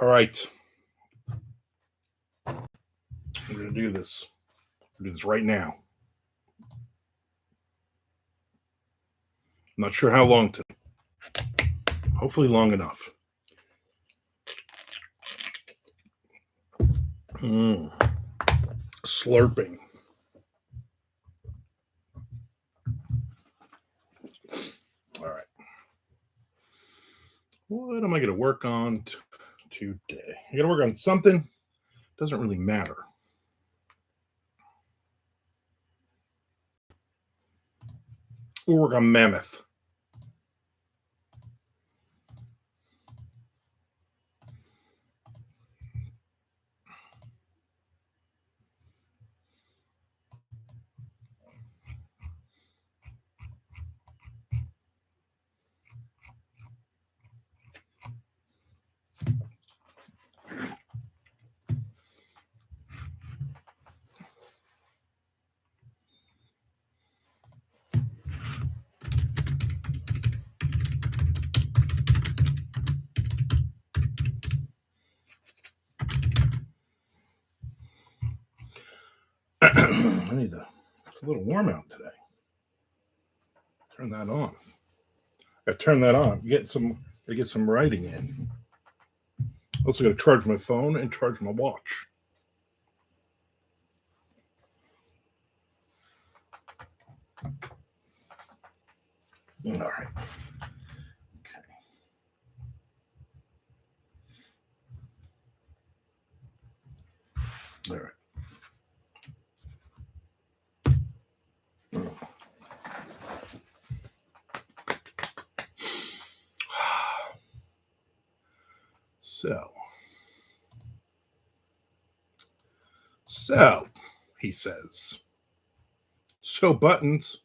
All right. We're going to do this. We're going to do this right now. I'm not sure how long to. Hopefully long enough. Slurping. All right. What am I going to work on today? I got to work on something. Doesn't really matter. We'll work on mammoth. It's a little warm out today. Turn that on. I turn that on. Get some writing in. Also got to charge my phone and charge my watch. All right. Okay. All right. So, he says. So, buttons.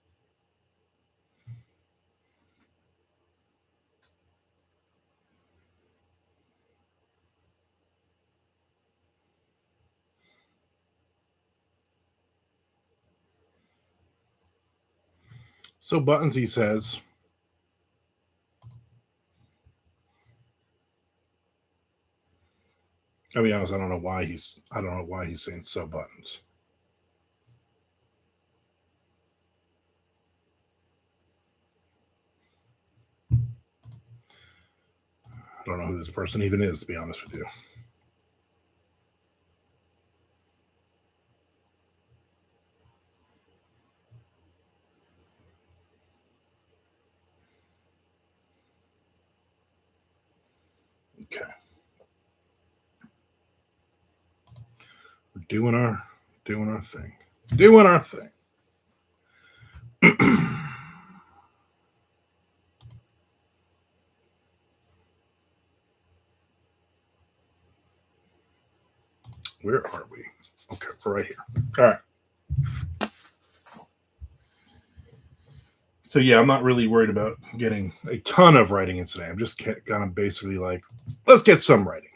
So, buttons, he says. I'll be honest, I don't know why he's saying so buttons. I don't know who this person even is, to be honest with you. Okay. We're doing our thing. Doing our thing. Where are we? Okay, we're right here. All right. So yeah, I'm not really worried about getting a ton of writing in today. I'm just kind of basically like, let's get some writing.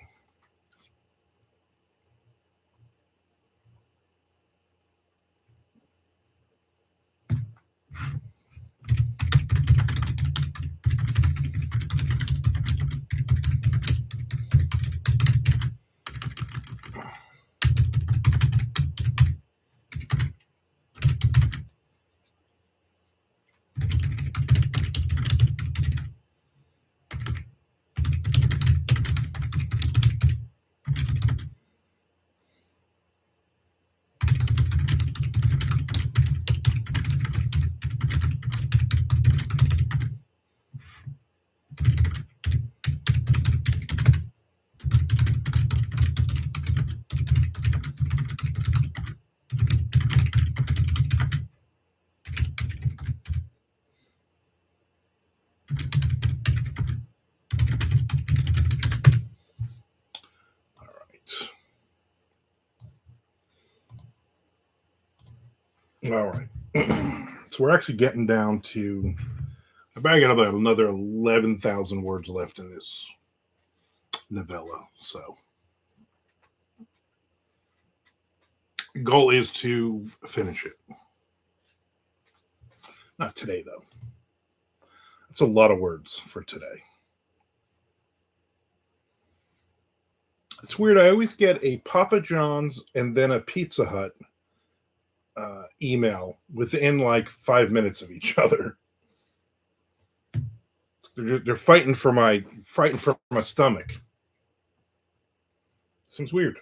All right. So we're actually getting down to, I got about another 11,000 words left in this novella. So goal is to finish it. Not today, though. That's a lot of words for today. It's weird. I always get a Papa John's and then a Pizza Hut email within like 5 minutes of each other. They're fighting for my stomach. Seems weird.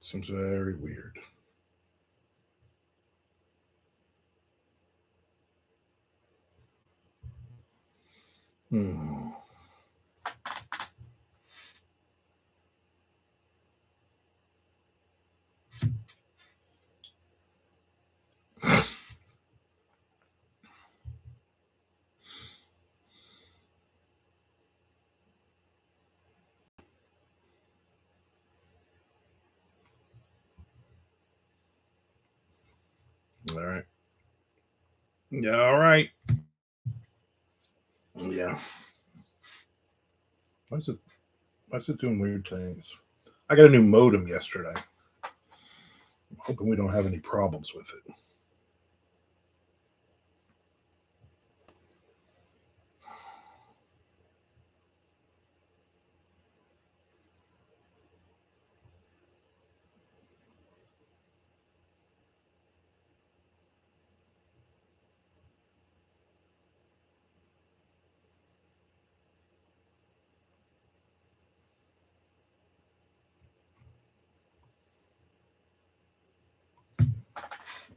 Seems very weird. Hmm. All right. Yeah. All right. Yeah. Why is it doing weird things? I got a new modem yesterday. I'm hoping we don't have any problems with it.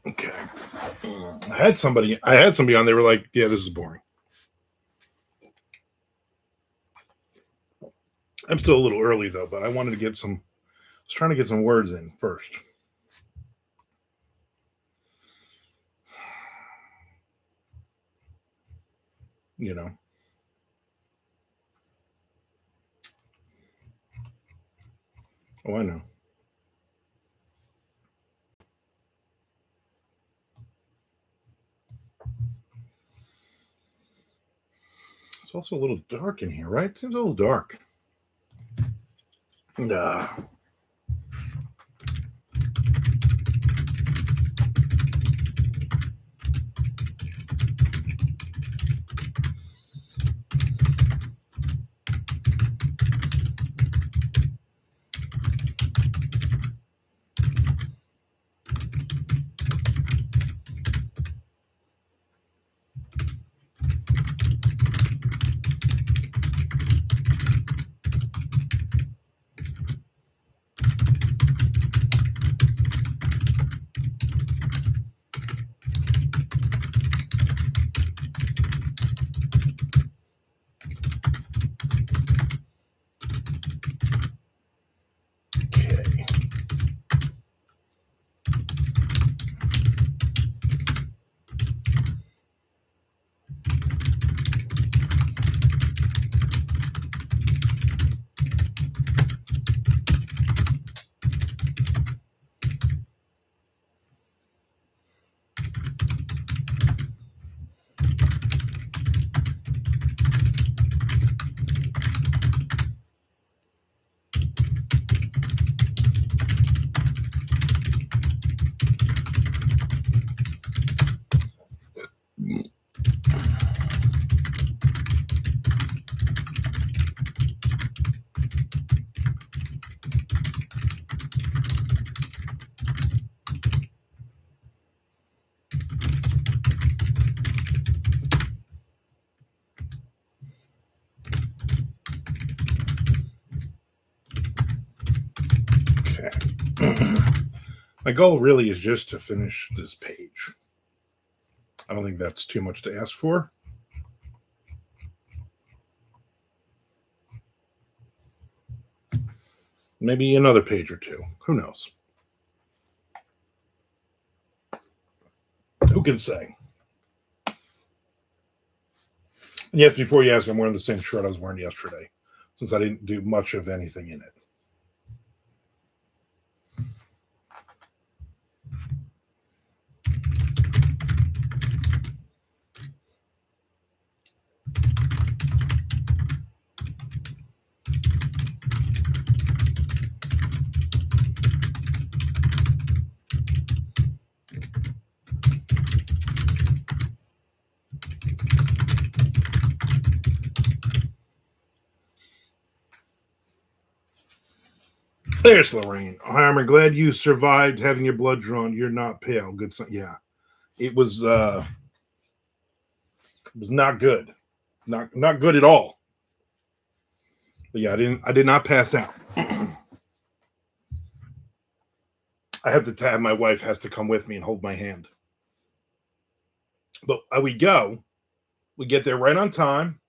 Okay. I had somebody on. They were like, "Yeah, this is boring." I'm still a little early though, but I wanted to get some. I was trying to get some words in first. You know. Oh, I know. It's also a little dark in here, right? Seems a little dark. Nah. Okay. My goal really is just to finish this page. I don't think that's too much to ask for. Maybe another page or two. Who knows? Who can say? And yes, before you ask, I'm wearing the same shirt I was wearing yesterday, since I didn't do much of anything in it. There's Lorraine. I'm glad you survived having your blood drawn. You're not pale. Good son. Yeah. It was not good. Not good at all. But yeah, I did not pass out. I have to have my wife has to come with me and hold my hand. But we get there right on time.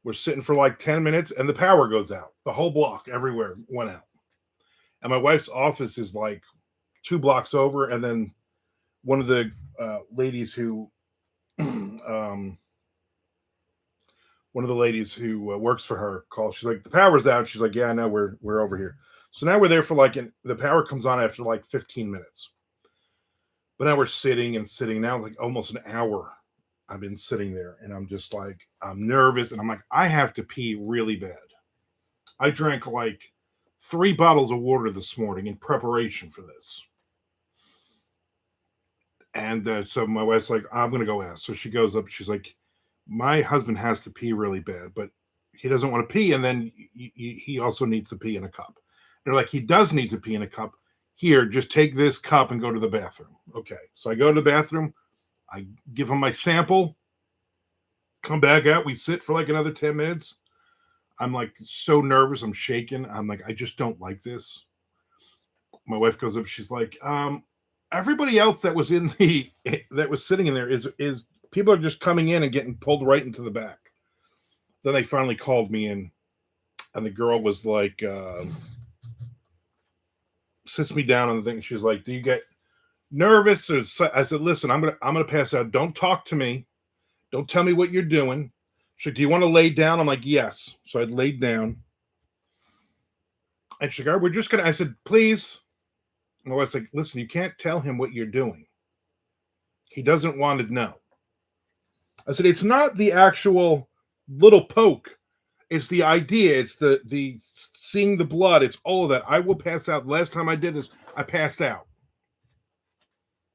We're sitting for like 10 minutes and the power goes out. The whole block, everywhere went out. And my wife's office is like 2 blocks over. And then one of the ladies who, one of the ladies who works for her calls. She's like, the power's out. She's like, yeah, I know, we're over here. So now we're there for the power comes on after like 15 minutes. But now we're sitting and sitting. Now like almost an hour I've been sitting there and I'm just like, I'm nervous. And I'm like, I have to pee really bad. I drank like 3 bottles of water this morning in preparation for this. And so my wife's like, I'm going to go ask. So she goes up. She's like, my husband has to pee really bad, but he doesn't want to pee. And then he also needs to pee in a cup. They're like, he does need to pee in a cup. Here, just take this cup and go to the bathroom. Okay. So I go to the bathroom. I give him my sample. Come back out. We sit for like another 10 minutes. I'm like so nervous. I'm shaking. I'm like, I just don't like this. My wife goes up. She's like, everybody else that was sitting in there is people are just coming in and getting pulled right into the back. Then they finally called me in, and the girl was like, sits me down on the thing. She's like, do you get nervous? I said, listen, I'm gonna pass out. Don't talk to me. Don't tell me what you're doing. She's like, do you want to lay down? I'm like, yes. So I laid down. And she's like, we're just gonna. I said, please. My wife's like, listen, you can't tell him what you're doing. He doesn't want to know. I said, it's not the actual little poke. It's the idea. It's the seeing the blood. It's all of that. I will pass out. Last time I did this, I passed out.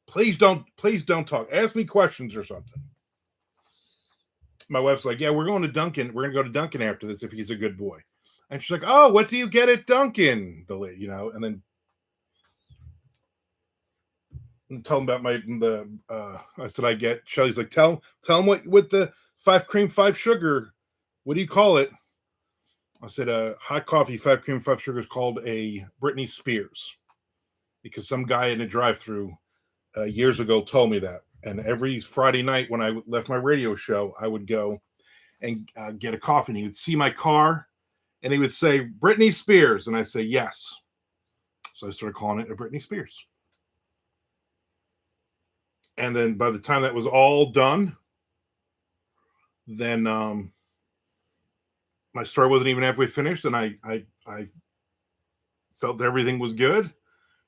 Please don't talk. Ask me questions or something. My wife's like, yeah, we're going to Dunkin'. We're going to go to Dunkin' after this if he's a good boy. And she's like, oh, what do you get at Dunkin'? And then tell him about I said, I get Shelly's like, tell him what with the 5 cream, 5 sugar. What do you call it? I said, hot coffee, 5 cream, 5 sugar is called a Britney Spears, because some guy in a drive-through years ago told me that. And every Friday night when I left my radio show, I would go and get a coffee. And he would see my car and he would say, Britney Spears. And I say, yes. So I started calling it a Britney Spears. And then by the time that was all done, then my story wasn't even halfway finished. And I felt everything was good.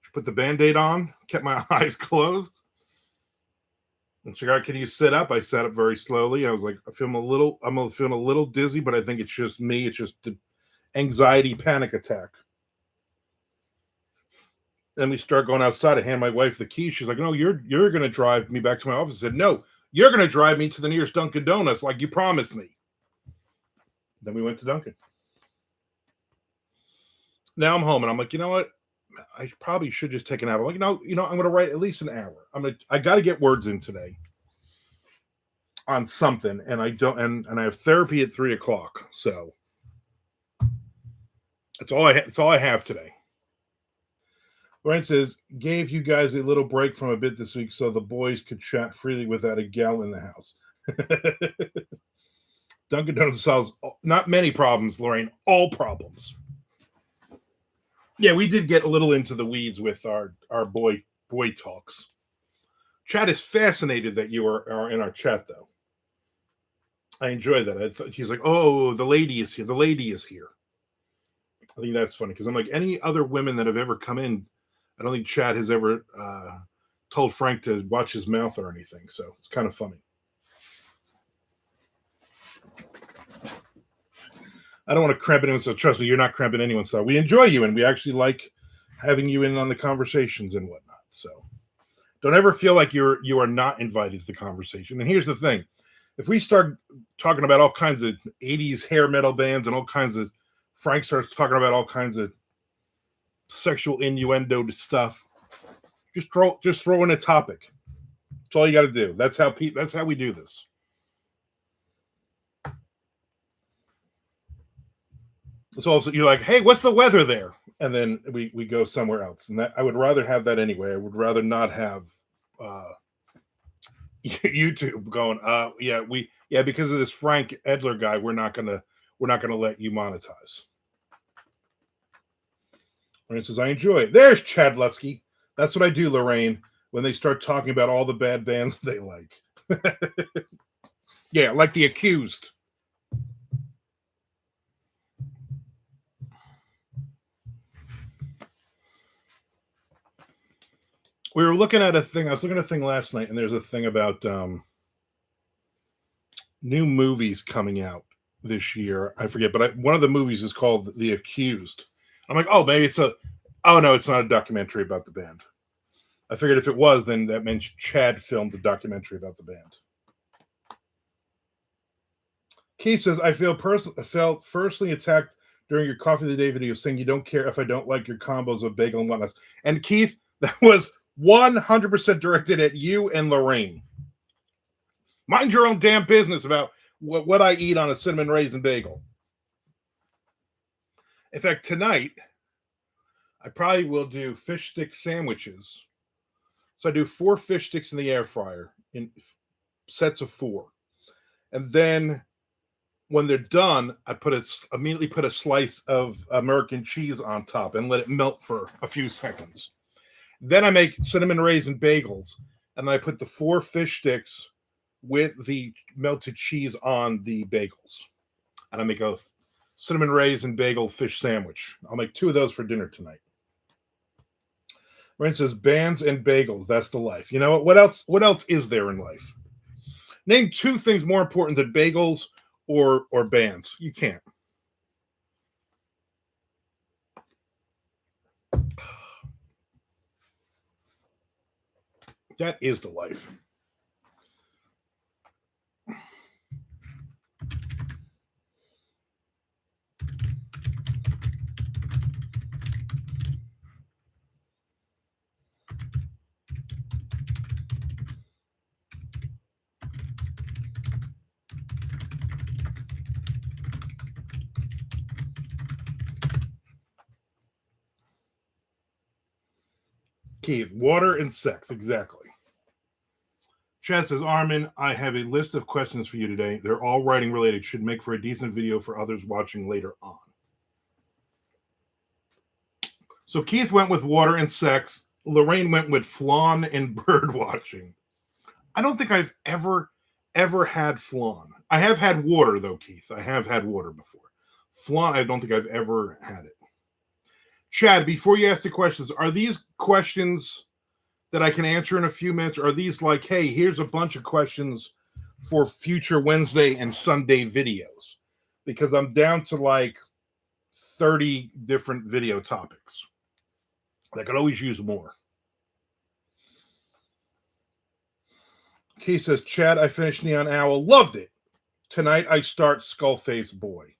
She put the Band-Aid on, kept my eyes closed. And she got, can you sit up? I sat up very slowly. I was like, I'm feeling a little dizzy, but I think it's just me. It's just the anxiety panic attack. Then we start going outside. I hand my wife the keys. She's like, no, you're going to drive me back to my office. I said, no, you're going to drive me to the nearest Dunkin' Donuts like you promised me. Then we went to Dunkin'. Now I'm home and I'm like, you know what? I probably should just take a nap. I'm like, no, I'm going to write at least an hour. I got to get words in today on something. And I don't, and I have therapy at 3:00. So that's all I have today. Ryan says, gave you guys a little break from a bit this week so the boys could chat freely without a gal in the house. Dunkin' Donuts solves not many problems, Lorraine, all problems. Yeah, we did get a little into the weeds with our boy talks. Chad is fascinated that you are in our chat, though. I enjoy that. He's like, oh, the lady is here. The lady is here. I think that's funny because I'm like, any other women that have ever come in, I don't think Chad has ever told Frank to watch his mouth or anything. So it's kind of funny. I don't want to cramp anyone, so trust me, you're not cramping anyone. So we enjoy you, and we actually like having you in on the conversations and whatnot. So don't ever feel like you are not invited to the conversation. And here's the thing. If we start talking about all kinds of 80s hair metal bands and all kinds of, Frank starts talking about all kinds of sexual innuendo to stuff, just throw in a topic. That's all you got to do. That's how we do this. So also you're like, hey, what's the weather there? And then we go somewhere else. And that I would rather have that anyway. I would rather not have YouTube going, because of this Frank Edler guy, we're not gonna let you monetize. Lorraine says, I enjoy it. There's Chad Lefsky. That's what I do, Lorraine, when they start talking about all the bad bands they like. Yeah, like The Accused. We were looking at a thing. I was looking at a thing last night, and there's a thing about new movies coming out this year. I forget, but one of the movies is called The Accused. I'm like, oh, maybe it's no, it's not a documentary about the band. I figured if it was, then that meant Chad filmed a documentary about the band. Keith says, I felt personally attacked during your Coffee of the Day video saying you don't care if I don't like your combos of bagel and whatnot. And Keith, that was 100% directed at you and Lorraine. Mind your own damn business about what I eat on a cinnamon raisin bagel. In fact, tonight, I probably will do fish stick sandwiches. So I do 4 fish sticks in the air fryer in sets of 4. And then when they're done, I immediately put a slice of American cheese on top and let it melt for a few seconds. Then I make cinnamon raisin bagels, and then I put the 4 fish sticks with the melted cheese on the bagels. And I make a cinnamon raisin bagel fish sandwich. I'll make 2 of those for dinner tonight. Ryan says, bands and bagels, that's the life. You know what? What else is there in life? Name 2 things more important than bagels or bands. You can't. That is the life. Keith, water and sex, exactly. Chad says, Armin, I have a list of questions for you today. They're all writing related. Should make for a decent video for others watching later on. So Keith went with water and sex. Lorraine went with flan and bird watching. I don't think I've ever had flan. I have had water, though, Keith. I have had water before. Flan, I don't think I've ever had it. Chad, before you ask the questions, are these questions that I can answer in a few minutes? Or are these like, hey, here's a bunch of questions for future Wednesday and Sunday videos? Because I'm down to like 30 different video topics. I could always use more. Keith says, Chad, I finished Neon Owl. Loved it. Tonight I start Skullface Boy.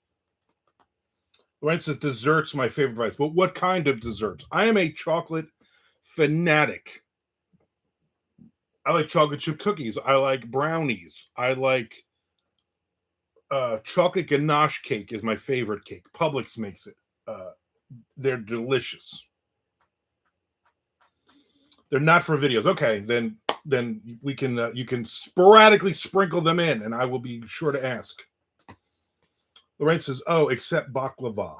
Lorraine says, desserts my favorite vice. But what kind of desserts? I am a chocolate fanatic. I like chocolate chip cookies. I like brownies. I like chocolate ganache cake is my favorite cake. Publix makes it. They're delicious. They're not for videos. Okay, then we can you can sporadically sprinkle them in, and I will be sure to ask. Lorraine says, oh, except baklava.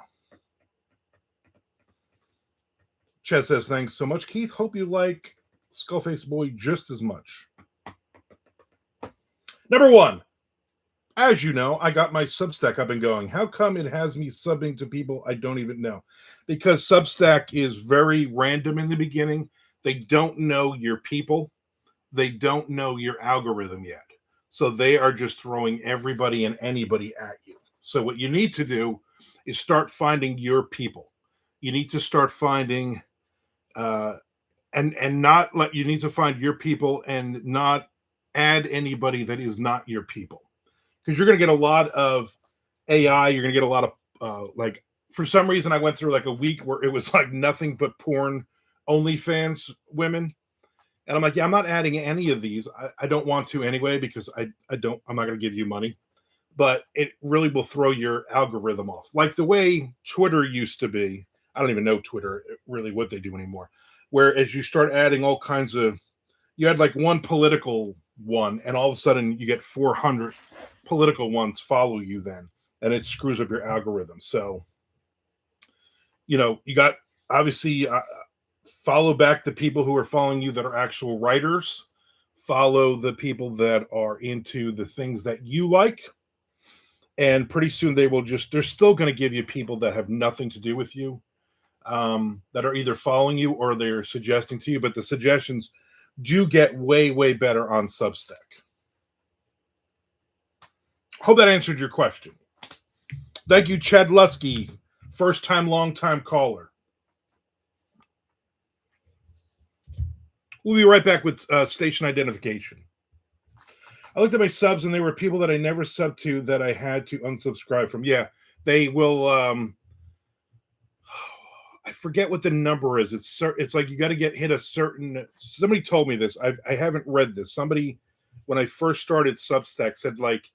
Chet says, thanks so much, Keith. Hope you like Skullface Boy just as much. Number 1, as you know, I got my Substack up and going. How come it has me subbing to people I don't even know? Because Substack is very random in the beginning. They don't know your people. They don't know your algorithm yet. So they are just throwing everybody and anybody at you. So what you need to do is start finding your people. You need to start finding and not let you need to find your people and not add anybody that is not your people. Because you're going to get a lot of AI, you're going to get a lot of for some reason, I went through like a week where it was like nothing but porn OnlyFans women. And I'm like, yeah, I'm not adding any of these. I don't want to anyway, because I'm not going to give you money. But it really will throw your algorithm off. Like the way Twitter used to be. I don't even know Twitter, really what they do anymore. Where as you start adding all kinds of, you had like one political one, and all of a sudden you get 400 political ones follow you then. And it screws up your algorithm. So, you got obviously follow back the people who are following you that are actual writers. Follow the people that are into the things that you like. And pretty soon they're still going to give you people that have nothing to do with you, that are either following you or they're suggesting to you. But the suggestions do get way, way better on Substack. Hope that answered your question. Thank you, Chad Lusky, first time, long time caller. We'll be right back with station identification. I looked at my subs, and there were people that I never subbed to that I had to unsubscribe from. Yeah, they will. I forget what the number is. It's like you got to hit a certain. Somebody told me this. I haven't read this. Somebody, when I first started Substack, said like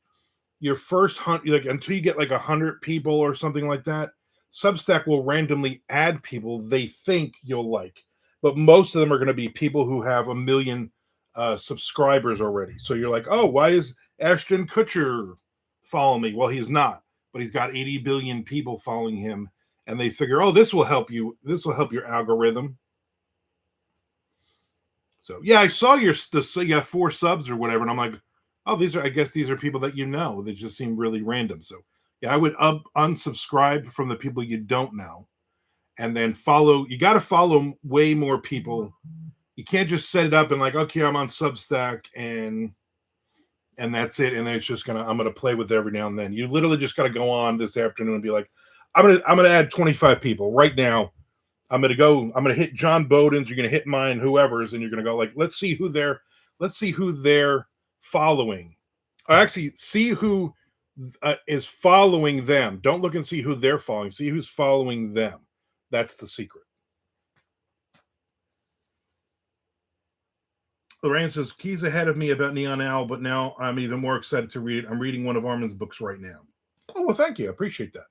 your first like until you get like 100 people or something like that, Substack will randomly add people they think you'll like. But most of them are going to be people who have 1 million subscribers already. So you're like, oh, why is Ashton Kutcher following me? Well, he's not, but he's got 80 billion people following him, and they figure, oh, this will help you. This will help your algorithm. So yeah, I saw you got 4 subs or whatever, and I'm like, oh, I guess these are people that you know. They just seem really random. So yeah, I would unsubscribe from the people you don't know. And then follow. You got to follow way more people. You can't just set it up and like, okay, I'm on Substack and that's it. And then it's just I'm gonna play with it every now and then. You literally just got to go on this afternoon and be like, I'm gonna add 25 people right now. I'm gonna hit John Bowden's. You're gonna hit mine, whoever's, and you're gonna go like, let's see who they're following. Or actually, see who is following them. Don't look and see who they're following. See who's following them. That's the secret. Lorraine says, Key's ahead of me about Neon Owl, but now I'm even more excited to read it. I'm reading one of Armand's books right now. Oh, well, thank you. I appreciate that.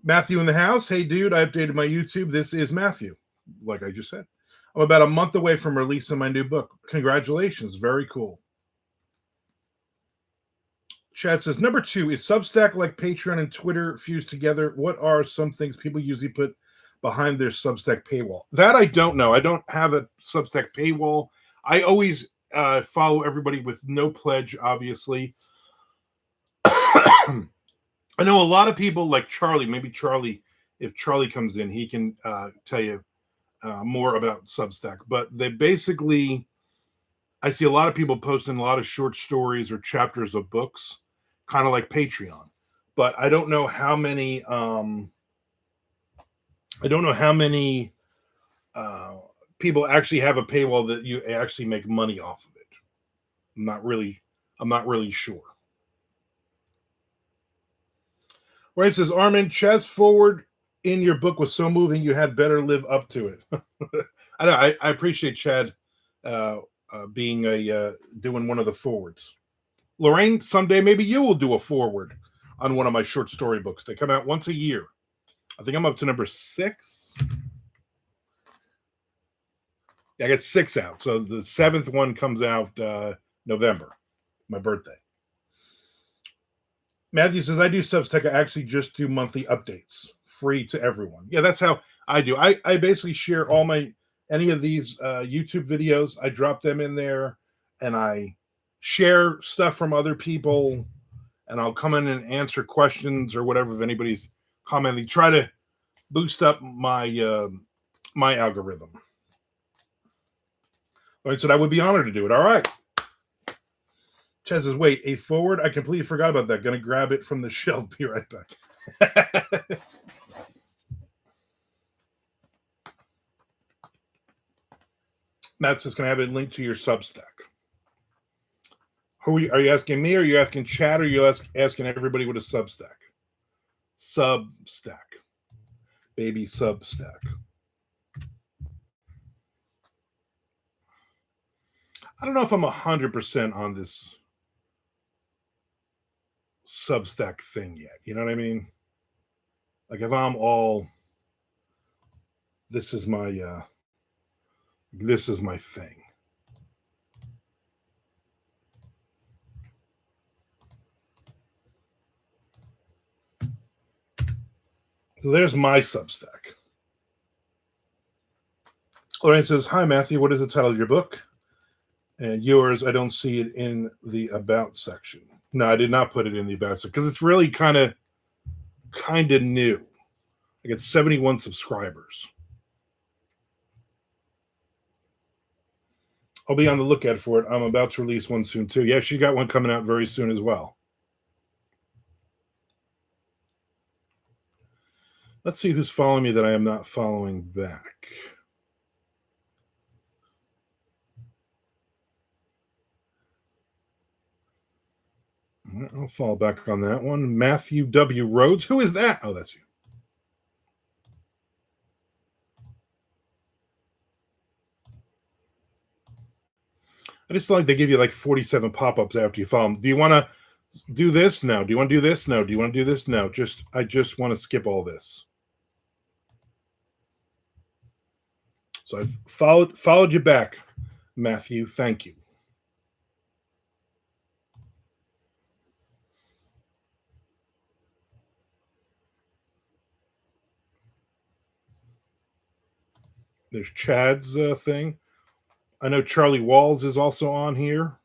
Matthew in the house. Hey, dude, I updated my YouTube. This is Matthew, like I just said. I'm about a month away from releasing my new book. Congratulations. Very cool. Chad says, number 2, is Substack like Patreon and Twitter fused together? What are some things people usually put behind their Substack paywall? That I don't know. I don't have a Substack paywall. I always follow everybody with no pledge, obviously. I know a lot of people like Charlie. Maybe Charlie, if Charlie comes in, he can tell you more about Substack. But they basically, I see a lot of people posting a lot of short stories or chapters of books, kind of like Patreon. But I don't know how many. People actually have a paywall that you actually make money off of it. I'm not really sure. Where it says, Armand, Chad's forward in your book was so moving, you had better live up to it. I appreciate Chad doing one of the forwards. Lorraine, someday maybe you will do a forward on one of my short story books. They come out once a year. I think I'm up to number 6. Yeah, I got 6 out. So the 7th one comes out November, my birthday. Matthew says, I do Substack. I actually just do monthly updates, free to everyone. Yeah, that's how I do. I basically share any of these YouTube videos. I drop them in there, and I share stuff from other people, and I'll come in and answer questions or whatever if anybody's commenting. Try to boost up my my algorithm. I said I would be honored to do it. All right. Chaz says, wait, a forward? I completely forgot about that. Going to grab it from the shelf. Be right back. Matt says, can I have a link to your Substack? Are you asking me, or are you asking Chad, or are you asking everybody with a Substack? Substack. Baby Substack. I don't know if I'm 100% on this Substack thing yet. You know what I mean? Like if I'm all this is my thing. So there's my Substack. Lorraine says, "Hi Matthew, what is the title of your book?" And yours, I don't see it in the about section. No, I did not put it in the about section because it's really kind of new. I get 71 subscribers. I'll be on the lookout for it. I'm about to release one soon too. Yeah, she got one coming out very soon as well. Let's see who's following me that I am not following back. I'll fall back on that one. Matthew W. Rhodes. Who is that? Oh, that's you. I just like they give you like 47 pop-ups after you follow them. Do you want to do this? No. Do you want to do this? No. Do you want to do this? No. I just want to skip all this. So I've followed you back, Matthew. Thank you. There's Chad's thing. I know Charlie Walls is also on here.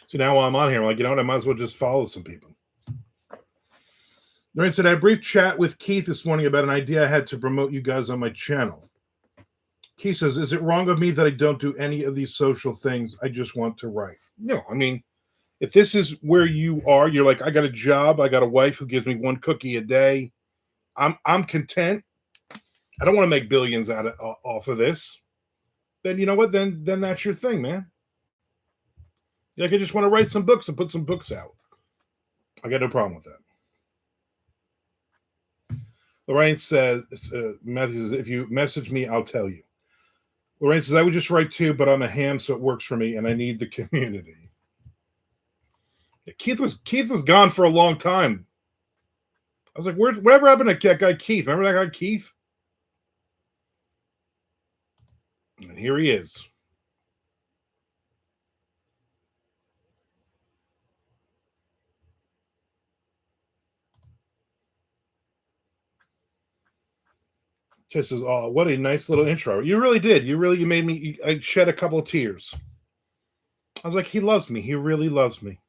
So now while I'm on here, I'm like, you know what? I might as well just follow some people. Lorraine said, I had a brief chat with Keith this morning about an idea I had to promote you guys on my channel. Keith says, is it wrong of me that I don't do any of these social things? I just want to write. No, I mean, if this is where you are, you're like, I got a job, I got a wife who gives me one cookie a day. I'm content. I don't want to make billions off of this. Then you know what? Then that's your thing, man. Like I just want to write some books and put some books out. I got no problem with that. Lorraine says, Matthew says, if you message me, I'll tell you. Lorraine says, I would just write too, but I'm a ham, so it works for me, and I need the community. Yeah, Keith was gone for a long time. I was like, whatever happened to that guy Keith? Remember that guy Keith? And here he is. Just says, oh, what a nice little intro. You really did. You made me, I shed a couple of tears. I was like, he loves me. He really loves me.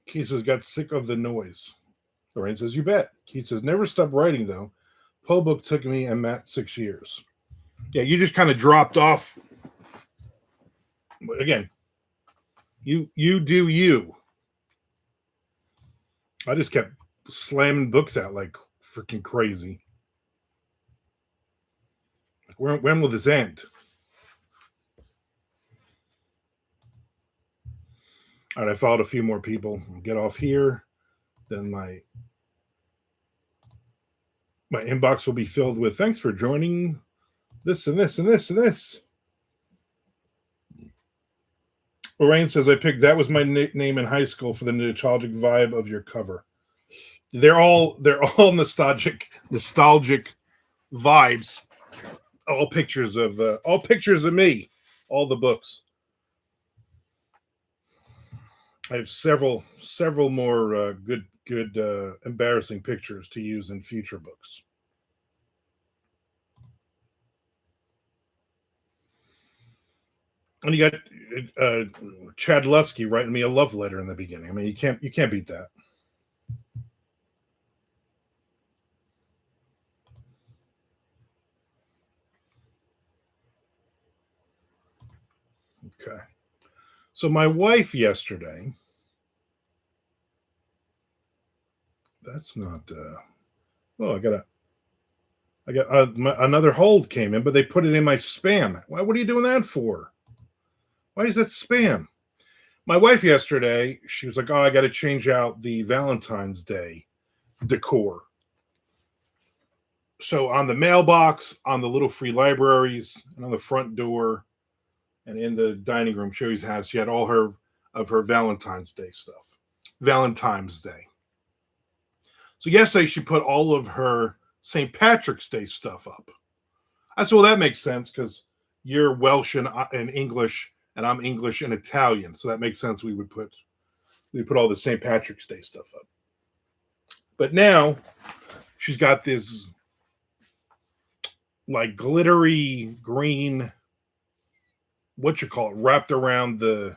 Keith says, got sick of the noise. Lorraine says, you bet. Keith says, never stop writing, though. Poe book took me and Matt 6 years. Yeah, you just kind of dropped off. But again, you do you. I just kept slamming books out like freaking crazy. Like, when will this end? All right, I followed a few more people. I'll get off here. Then my inbox will be filled with thanks for joining this and this and this and this. Lorraine says, I picked that was my nickname in high school for the nostalgic vibe of your cover. They're all nostalgic vibes. All pictures of me, all the books. I have several more good embarrassing pictures to use in future books. And you got Chad Lusky writing me a love letter in the beginning. I mean, you can't beat that. Okay. So my wife yesterday, that's not oh, another hold came in, but they put it in my spam. What are you doing that for? Why is that spam? My wife yesterday, she was like, "Oh, I got to change out the Valentine's Day decor." So on the mailbox, on the little free libraries, and on the front door, and in the dining room, she always has. She had all her Valentine's Day stuff. Valentine's Day. So yesterday she put all of her St. Patrick's Day stuff up. I said, well, that makes sense because you're Welsh and English, and I'm English and Italian, so that makes sense. We put all the St. Patrick's Day stuff up. But now she's got this like glittery green, what you call it, wrapped around the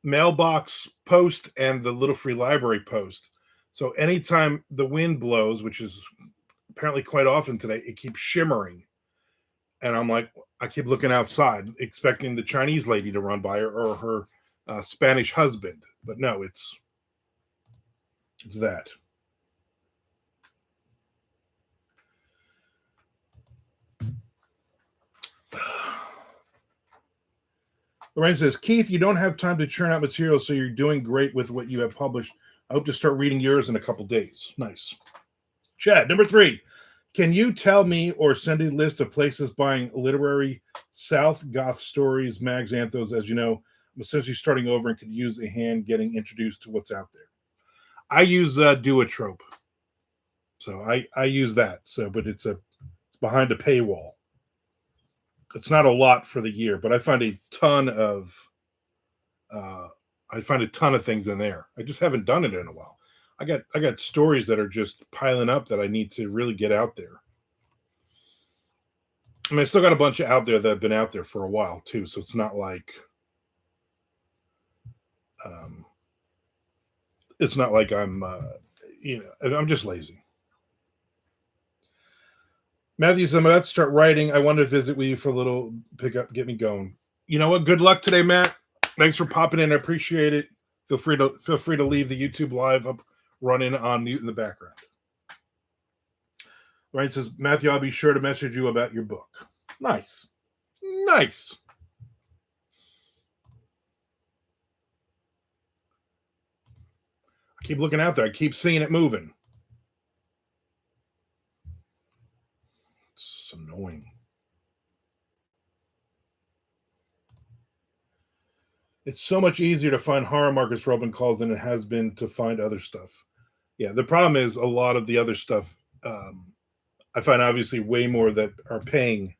mailbox post and the little free library post. So anytime the wind blows, which is apparently quite often today, it keeps shimmering. And I'm like, I keep looking outside, expecting the Chinese lady to run by or her Spanish husband. But no, it's that. Lorraine says, Keith, you don't have time to churn out material, so you're doing great with what you have published. I hope to start reading yours in a couple days. Nice. Chad, number 3. Can you tell me or send a list of places buying literary South Goth stories, mags, anthos? As you know, I'm essentially starting over and could use a hand getting introduced to what's out there. I use Duotrope. So I use that. So, but it's behind a paywall. It's not a lot for the year, but I find a ton of things in there. I just haven't done it in a while. I got stories that are just piling up that I need to really get out there. I mean, I still got a bunch of out there that have been out there for a while too, so it's not like I'm I'm just lazy. Matthew said, I'm about to start writing. I wanted to visit with you for a little pickup, get me going. You know what? Good luck today, Matt. Thanks for popping in. I appreciate it. Feel free to leave the YouTube live up running on mute in the background. Ryan says, Matthew, I'll be sure to message you about your book. Nice. Nice. I keep looking out there. I keep seeing it moving. It's annoying. It's so much easier to find horror, Marcus Robin calls, than it has been to find other stuff. Yeah, the problem is a lot of the other stuff, I find obviously way more that are paying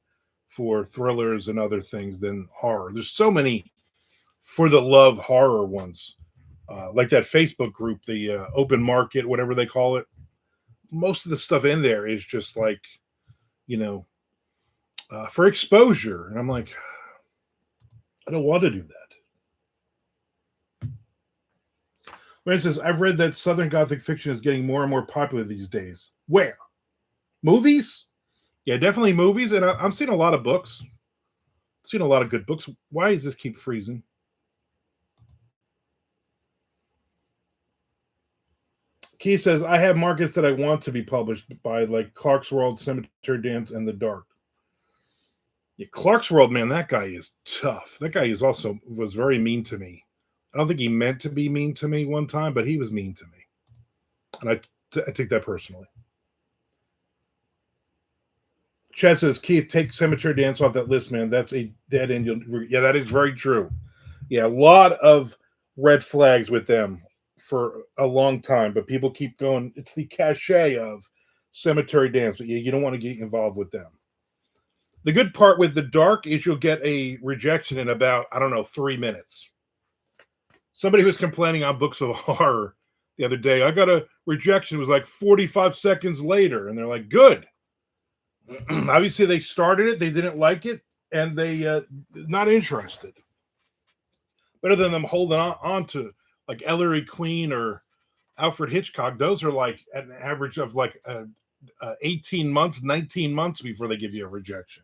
for thrillers and other things than horror. There's so many for the love horror ones, like that Facebook group, the open market, whatever they call it. Most of the stuff in there is just like, for exposure. And I'm like, I don't want to do that. Ryan says, I've read that Southern Gothic fiction is getting more and more popular these days. Where? Movies? Yeah, definitely movies. And I'm seeing a lot of books. I've seen a lot of good books. Why does this keep freezing? Keith says, I have markets that I want to be published by, like Clark's World, Cemetery Dance, and The Dark. Yeah, Clark's World, man, that guy is tough. That guy was very mean to me. I don't think he meant to be mean to me one time, but he was mean to me. And I take that personally. Chad says, Keith, take Cemetery Dance off that list, man. That's a dead end. Yeah, that is very true. Yeah, a lot of red flags with them for a long time, but people keep going. It's the cachet of Cemetery Dance. You don't want to get involved with them. The good part with The Dark is you'll get a rejection in about, 3 minutes. Somebody was complaining on Books of Horror the other day. I got a rejection. It was like 45 seconds later. And they're like, good. Obviously, they started it. They didn't like it. And they not interested. better than them holding on to like Ellery Queen or Alfred Hitchcock. Those are like an average of like 18 months, 19 months before they give you a rejection.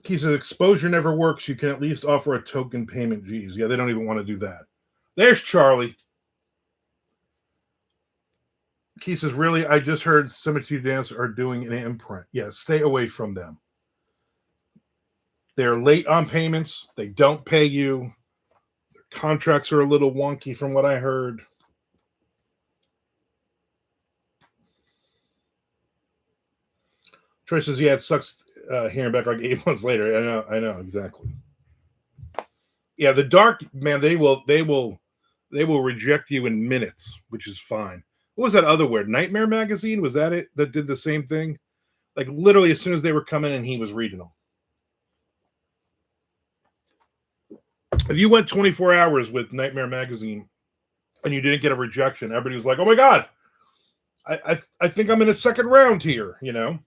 He says exposure never works. You can at least offer a token payment. Geez, yeah, they don't even want to do that. There's Charlie. He says, really, I just heard Cemetery Dance are doing an imprint. Yeah, stay away from them. They're late on payments. They don't pay you. Their contracts are a little wonky from what I heard. Troy says, yeah, it sucks hearing back like 8 months later. I know, exactly. Yeah, the dark, man, they will reject you in minutes, which is fine. What was that other word? Nightmare Magazine? Was that it that did the same thing? Like literally as soon as they were coming in, he was reading them. If you went 24 hours with Nightmare Magazine and you didn't get a rejection, everybody was like, oh my God, I think I'm in a second round here, you know?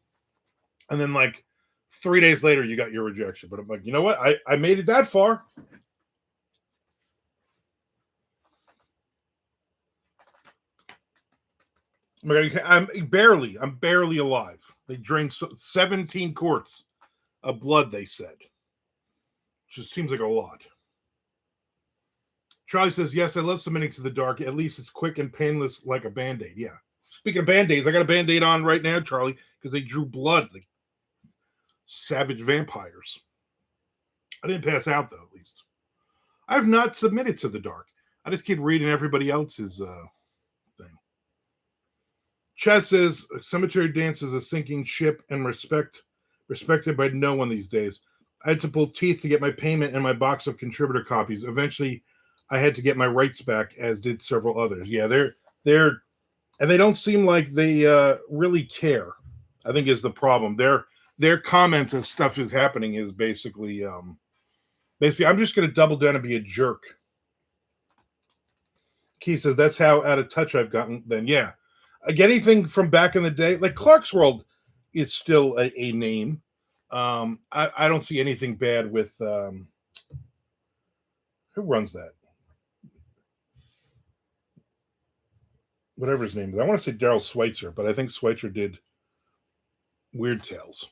And then like 3 days later, you got your rejection. But I'm like, you know what? I made it that far. I'm barely alive. They drained 17 quarts of blood, they said. Which just seems like a lot. Charlie says, yes, I love submitting to the dark. At least it's quick and painless like a Band-Aid. Yeah. Speaking of Band-Aids, I got a Band-Aid on right now, Charlie, because they drew blood like savage vampires. I didn't pass out, though, at least. I have not submitted to the dark. I just keep reading everybody else's thing. Chaz says, Cemetery Dance is a sinking ship and respected by no one these days. I had to pull teeth to get my payment and my box of contributor copies. Eventually, I had to get my rights back, as did several others. Yeah, they're and they don't seem like they really care, I think is the problem. Their comments as stuff is happening is basically I'm just going to double down and be a jerk. Key says, that's how out of touch I've gotten. Then, yeah. Like anything from back in the day, like Clark's World is still a name. I don't see anything bad with who runs that? Whatever his name is. I want to say Daryl Schweitzer, but I think Schweitzer did Weird Tales.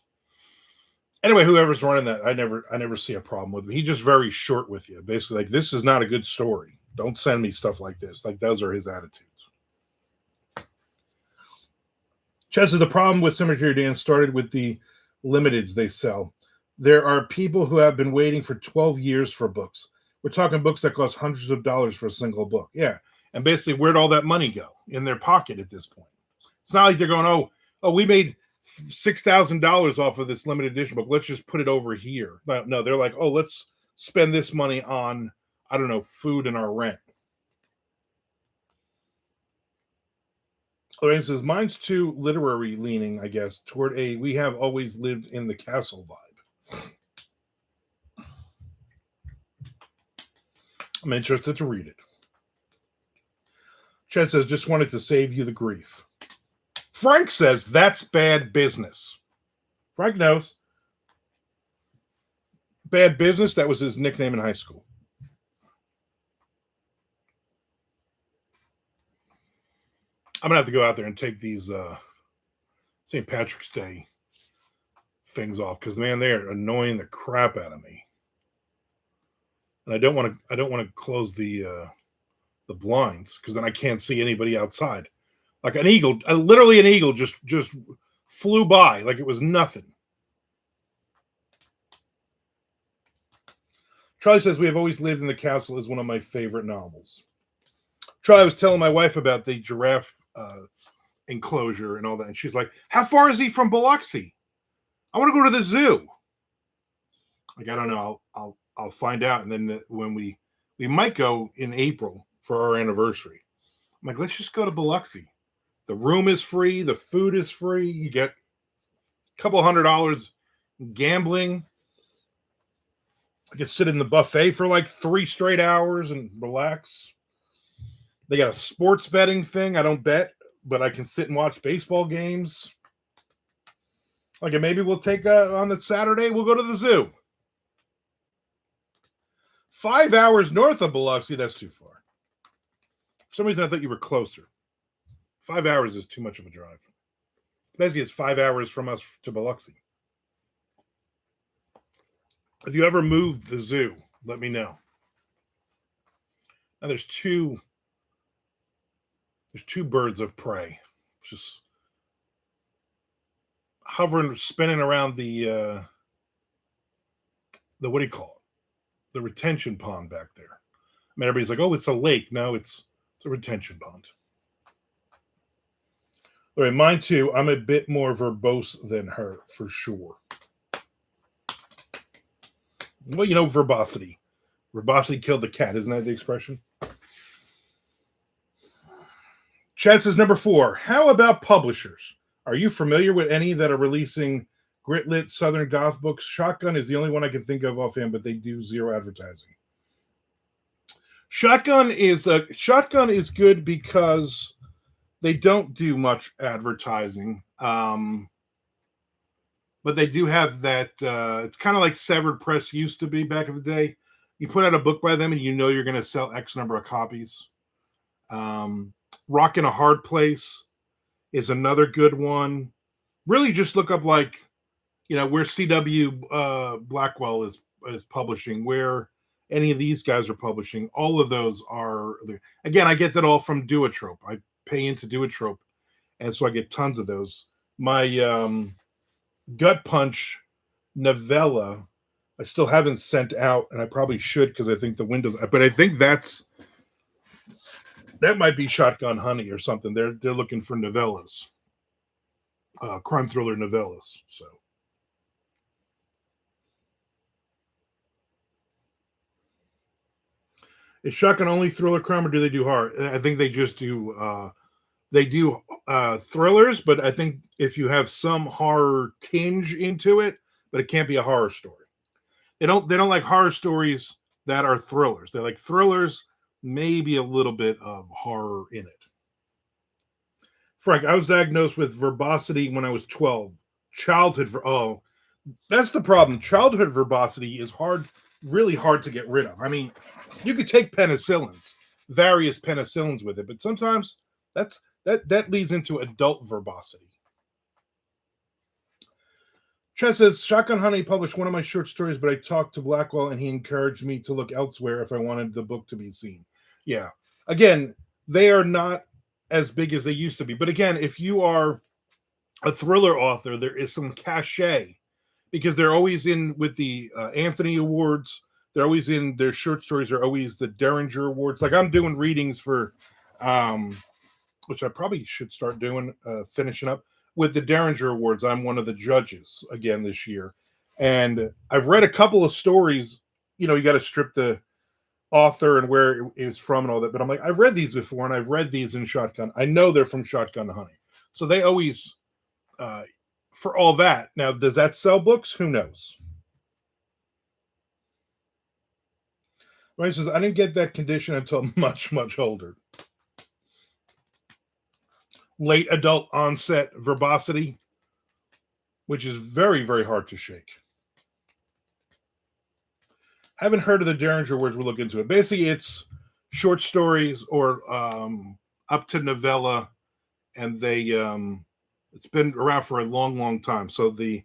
Anyway, whoever's running that, I never see a problem with him. He's just very short with you. Basically, like, this is not a good story. Don't send me stuff like this. Like, those are his attitudes. Chess, the problem with Cemetery Dance started with the limiteds they sell. There are people who have been waiting for 12 years for books. We're talking books that cost hundreds of dollars for a single book. Yeah. And basically, where'd all that money go? In their pocket at this point. It's not like they're going, oh, we made $6,000 off of this limited edition book. Let's just put it over here. No, they're like, oh, let's spend this money on, I don't know, food and our rent. Lorraine says, mine's too literary leaning, I guess, toward a we have always lived in the castle vibe. I'm interested to read it. Chad says, just wanted to save you the grief. Frank says, that's bad business. Frank knows. Bad business, that was his nickname in high school. I'm going to have to go out there and take these St. Patrick's Day things off because, man, they're annoying the crap out of me. And I don't want to close the blinds because then I can't see anybody outside. Like an eagle, literally an eagle just flew by like it was nothing. Charlie says, we have always lived in the castle is one of my favorite novels. Charlie, was telling my wife about the giraffe enclosure and all that. And she's like, how far is he from Biloxi? I want to go to the zoo. Like, I don't know. I'll find out. And then when we might go in April for our anniversary. I'm like, let's just go to Biloxi. The room is free. The food is free. You get a couple $100 gambling. I can sit in the buffet for like 3 straight hours and relax. They got a sports betting thing. I don't bet, but I can sit and watch baseball games. Like, maybe we'll take on the Saturday, we'll go to the zoo. 5 hours north of Biloxi, that's too far. For some reason, I thought you were closer. 5 hours is too much of a drive. Basically, it's 5 hours from us to Biloxi. If you ever moved the zoo, let me know. Now there's two birds of prey just hovering, spinning around the what do you call it? The retention pond back there. I mean, everybody's like, oh, it's a lake. No, it's a retention pond. All right, mine too. I'm a bit more verbose than her, for sure. Well, you know, verbosity. Verbosity killed the cat. Isn't that the expression? Chad says, number 4, how about publishers? Are you familiar with any that are releasing grit-lit Southern Goth books? Shotgun is the only one I can think of offhand, but they do zero advertising. Shotgun is good because they don't do much advertising. But they do have that, it's kind of like Severed Press used to be back in the day. You put out a book by them and you know you're going to sell X number of copies. Rock in a Hard Place is another good one. Really just look up, like, you know, where CW Blackwell is publishing, where any of these guys are publishing. All of those are, again, I get that all from Duotrope. I pay into Duotrope, and so I get tons of those. My Gut Punch novella, I still haven't sent out, and I probably should because I think the windows. But I think that might be Shotgun Honey or something. They're looking for novellas, crime thriller novellas. So, is Shotgun only thriller crime, or do they do horror? I think they just do. They do thrillers, but I think if you have some horror tinge into it, but it can't be a horror story. They don't like horror stories that are thrillers. They like thrillers, maybe a little bit of horror in it. Frank, I was diagnosed with verbosity when I was 12. That's the problem. Childhood verbosity is really hard to get rid of. I mean, you could take penicillins, various penicillins with it, but sometimes that leads into adult verbosity. Chess says, Shotgun Honey published one of my short stories, but I talked to Blackwell and he encouraged me to look elsewhere if I wanted the book to be seen. Yeah. Again, they are not as big as they used to be. But again, if you are a thriller author, there is some cachet because they're always in with the Anthony Awards. They're always in, their short stories are always the Derringer Awards. Like I'm doing readings for, which I probably should start doing, finishing up. With the Derringer Awards, I'm one of the judges again this year. And I've read a couple of stories. You know, you got to strip the author and where it was from and all that. But I'm like, I've read these before, and I've read these in Shotgun. I know they're from Shotgun Honey. So they always, for all that. Now, does that sell books? Who knows? Ryan says, I didn't get that condition until much, much older. Late adult onset verbosity, which is very, very hard to shake. Haven't heard of the Derringer Awards. We'll look into it. Basically, it's short stories or up to novella, and it's been around for a long, long time. So it's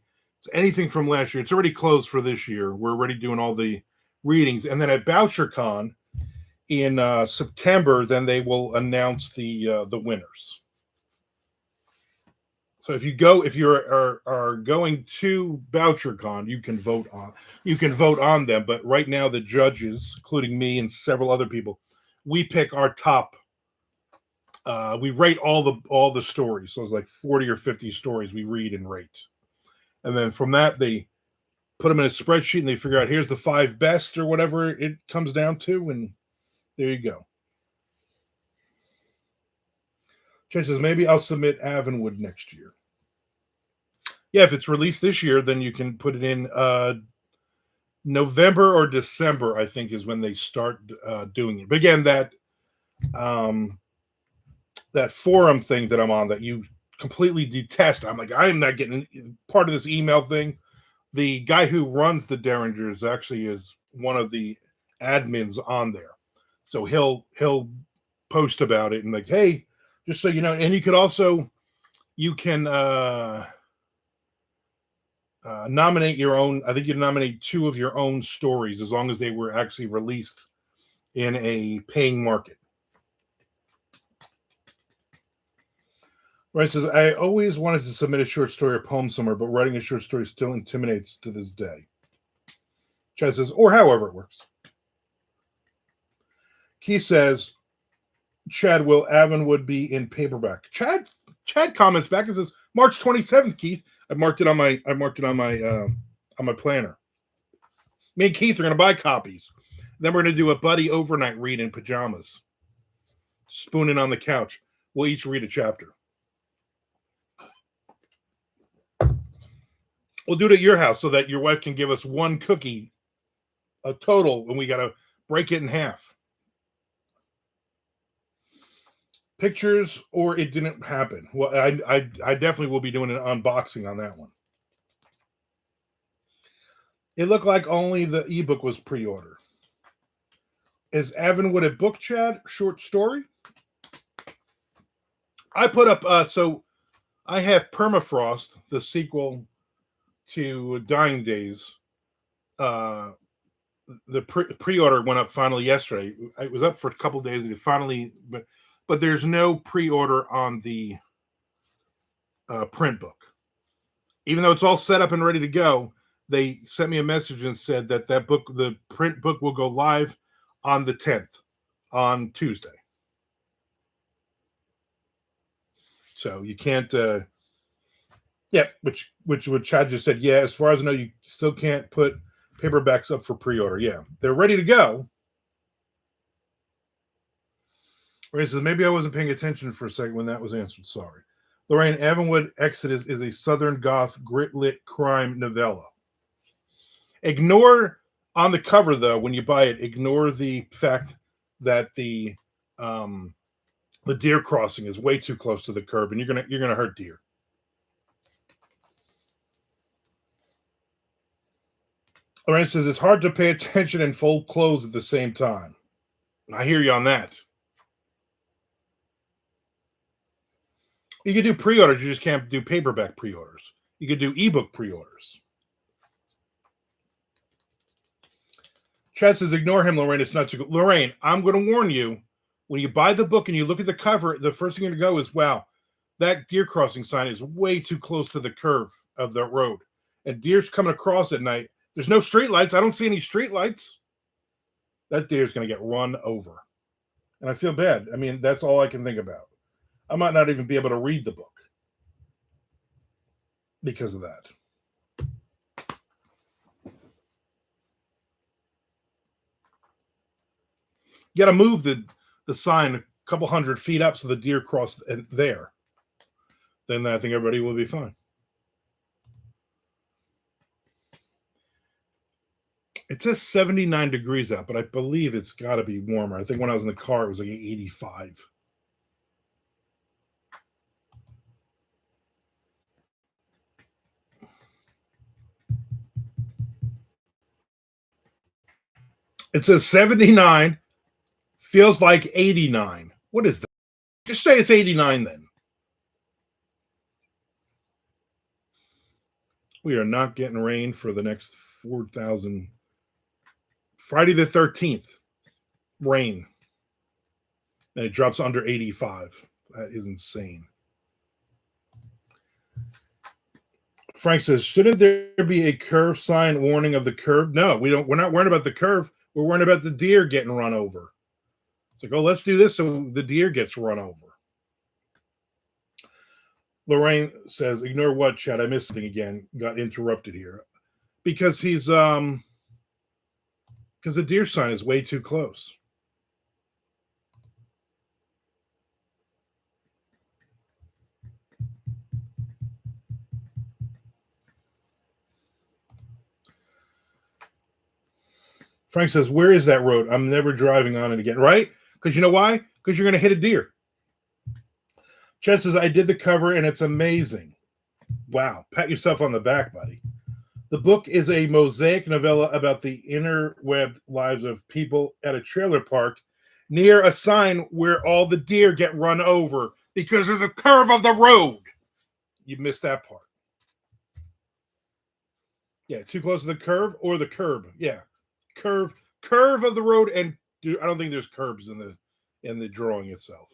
anything from last year. It's already closed for this year. We're already doing all the readings, and then at BoucherCon in September, then they will announce the winners. So if you are going to BoucherCon, you can vote on them. But right now, the judges, including me and several other people, we pick our top. We rate all the stories. So it's like 40 or 50 stories we read and rate, and then from that they put them in a spreadsheet and they figure out here's the 5 best or whatever it comes down to, and there you go. Chen says maybe I'll submit Avonwood next year. Yeah, if it's released this year, then you can put it in November or December, I think, is when they start doing it. But again, that forum thing that I'm on that you completely detest, I'm like, I am not getting part of this email thing. The guy who runs the Derringers actually is one of the admins on there. So he'll post about it and like, hey, just so you know, and you can nominate your own. I think you nominate 2 of your own stories as long as they were actually released in a paying market. Right, says, I always wanted to submit a short story or poem somewhere, but writing a short story still intimidates to this day. Chad says, or however it works. Keith says, Chad, will Avonwood be in paperback? Chad comments back and says, March 27th, Keith. I marked it on my planner. Me and Keith are going to buy copies. Then we're going to do a buddy overnight read in pajamas. Spooning on the couch. We'll each read a chapter. We'll do it at your house so that your wife can give us 1 cookie, a total, and we got to break it in half. Pictures or it didn't happen. Well, I definitely will be doing an unboxing on that one. It looked like only the ebook was pre-order. Is Avonwood a book, Chad? Short story? I put up, so I have Permafrost, the sequel to Dying Days. The pre-order went up finally yesterday. It was up for a couple days. It finally, but there's no pre-order on the print book. Even though it's all set up and ready to go, they sent me a message and said that book, the print book, will go live on the 10th, on Tuesday. So you can't, which Chad just said, yeah, as far as I know, you still can't put paperbacks up for pre-order. Yeah, they're ready to go. Ray says, maybe I wasn't paying attention for a second when that was answered. Sorry. Lorraine, Avonwood Exodus is a Southern Goth grit-lit crime novella. Ignore on the cover, though, when you buy it, ignore the fact that the deer crossing is way too close to the curb, and you're gonna hurt deer. Lorraine says it's hard to pay attention and fold clothes at the same time. I hear you on that. You could do pre-orders, you just can't do paperback pre-orders. You could do ebook pre-orders. Chad says, ignore him, Lorraine. It's not too good. Lorraine, I'm going to warn you, when you buy the book and you look at the cover, the first thing you're going to go is, wow, that deer crossing sign is way too close to the curve of the road. And deer's coming across at night. There's no street lights. I don't see any street lights. That deer's going to get run over. And I feel bad. I mean, that's all I can think about. I might not even be able to read the book because of that. You got to move the sign a couple 100 feet up so the deer cross there. Then I think everybody will be fine. It says 79 degrees out, but I believe it's got to be warmer. I think when I was in the car, it was like 85. It says 79. Feels like 89. What is that? Just say it's 89 then. We are not getting rain for the next 4,000. Friday the 13th, rain. And it drops under 85. That is insane. Frank says, shouldn't there be a curve sign warning of the curve? No, we don't. We're not worried about the curve. We're worried about the deer getting run over. It's like, oh, let's do this so the deer gets run over. Lorraine says, ignore what, Chad? I missed something again. Got interrupted here. Because he's because the deer sign is way too close. Frank says, where is that road? I'm never driving on it again. Right? Because you know why? Because you're going to hit a deer. Chad says, I did the cover and it's amazing. Wow. Pat yourself on the back, buddy. The book is a mosaic novella about the interwebbed lives of people at a trailer park near a sign where all the deer get run over because of the curve of the road. You missed that part. Yeah, too close to the curve or the curb. Yeah, curve of the road, and I don't think there's curbs in the drawing itself.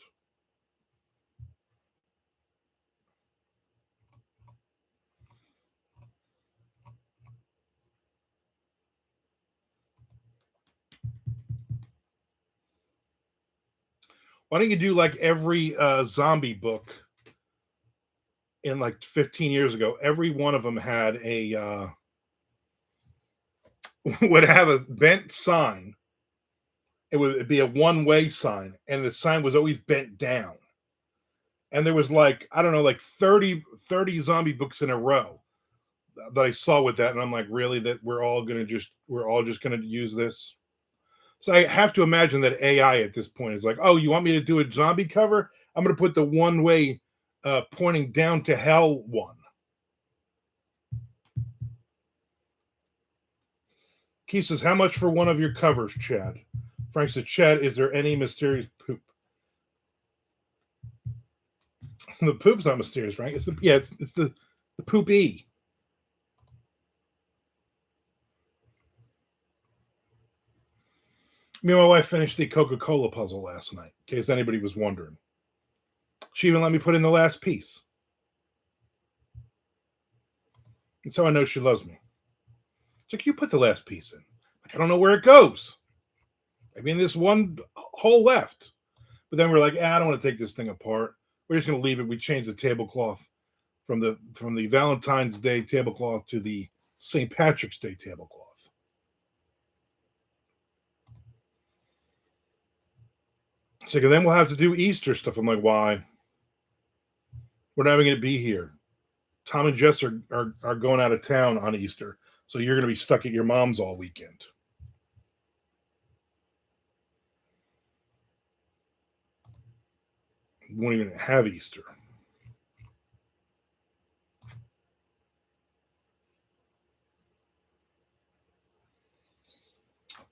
Why don't you do like every zombie book in like 15 years ago? Every one of them had a would have a bent sign. It would be a one-way sign, and the sign was always bent down. And there was like, I don't know, like 30 zombie books in a row that I saw with that, and I'm like, really, that we're all just gonna use this? So I have to imagine that AI at this point is like, oh, you want me to do a zombie cover? I'm gonna put the one way pointing down to hell one. Keith says, how much for one of your covers, Chad? Frank says, Chad, is there any mysterious poop? The poop's not mysterious, Frank. It's the poopy. Me and my wife finished the Coca-Cola puzzle last night, in case anybody was wondering. She even let me put in the last piece. That's how I know she loves me. It's like, you put the last piece in. Like, I don't know where it goes. I mean, this one hole left. But then we're like, I don't want to take this thing apart. We're just going to leave it. We changed the tablecloth from the Valentine's Day tablecloth to the St. Patrick's Day tablecloth. It's like, and then we'll have to do Easter stuff. I'm like, why? We're not even going to be here. Tom and Jess are going out of town on Easter. So you're going to be stuck at your mom's all weekend. We won't even have Easter.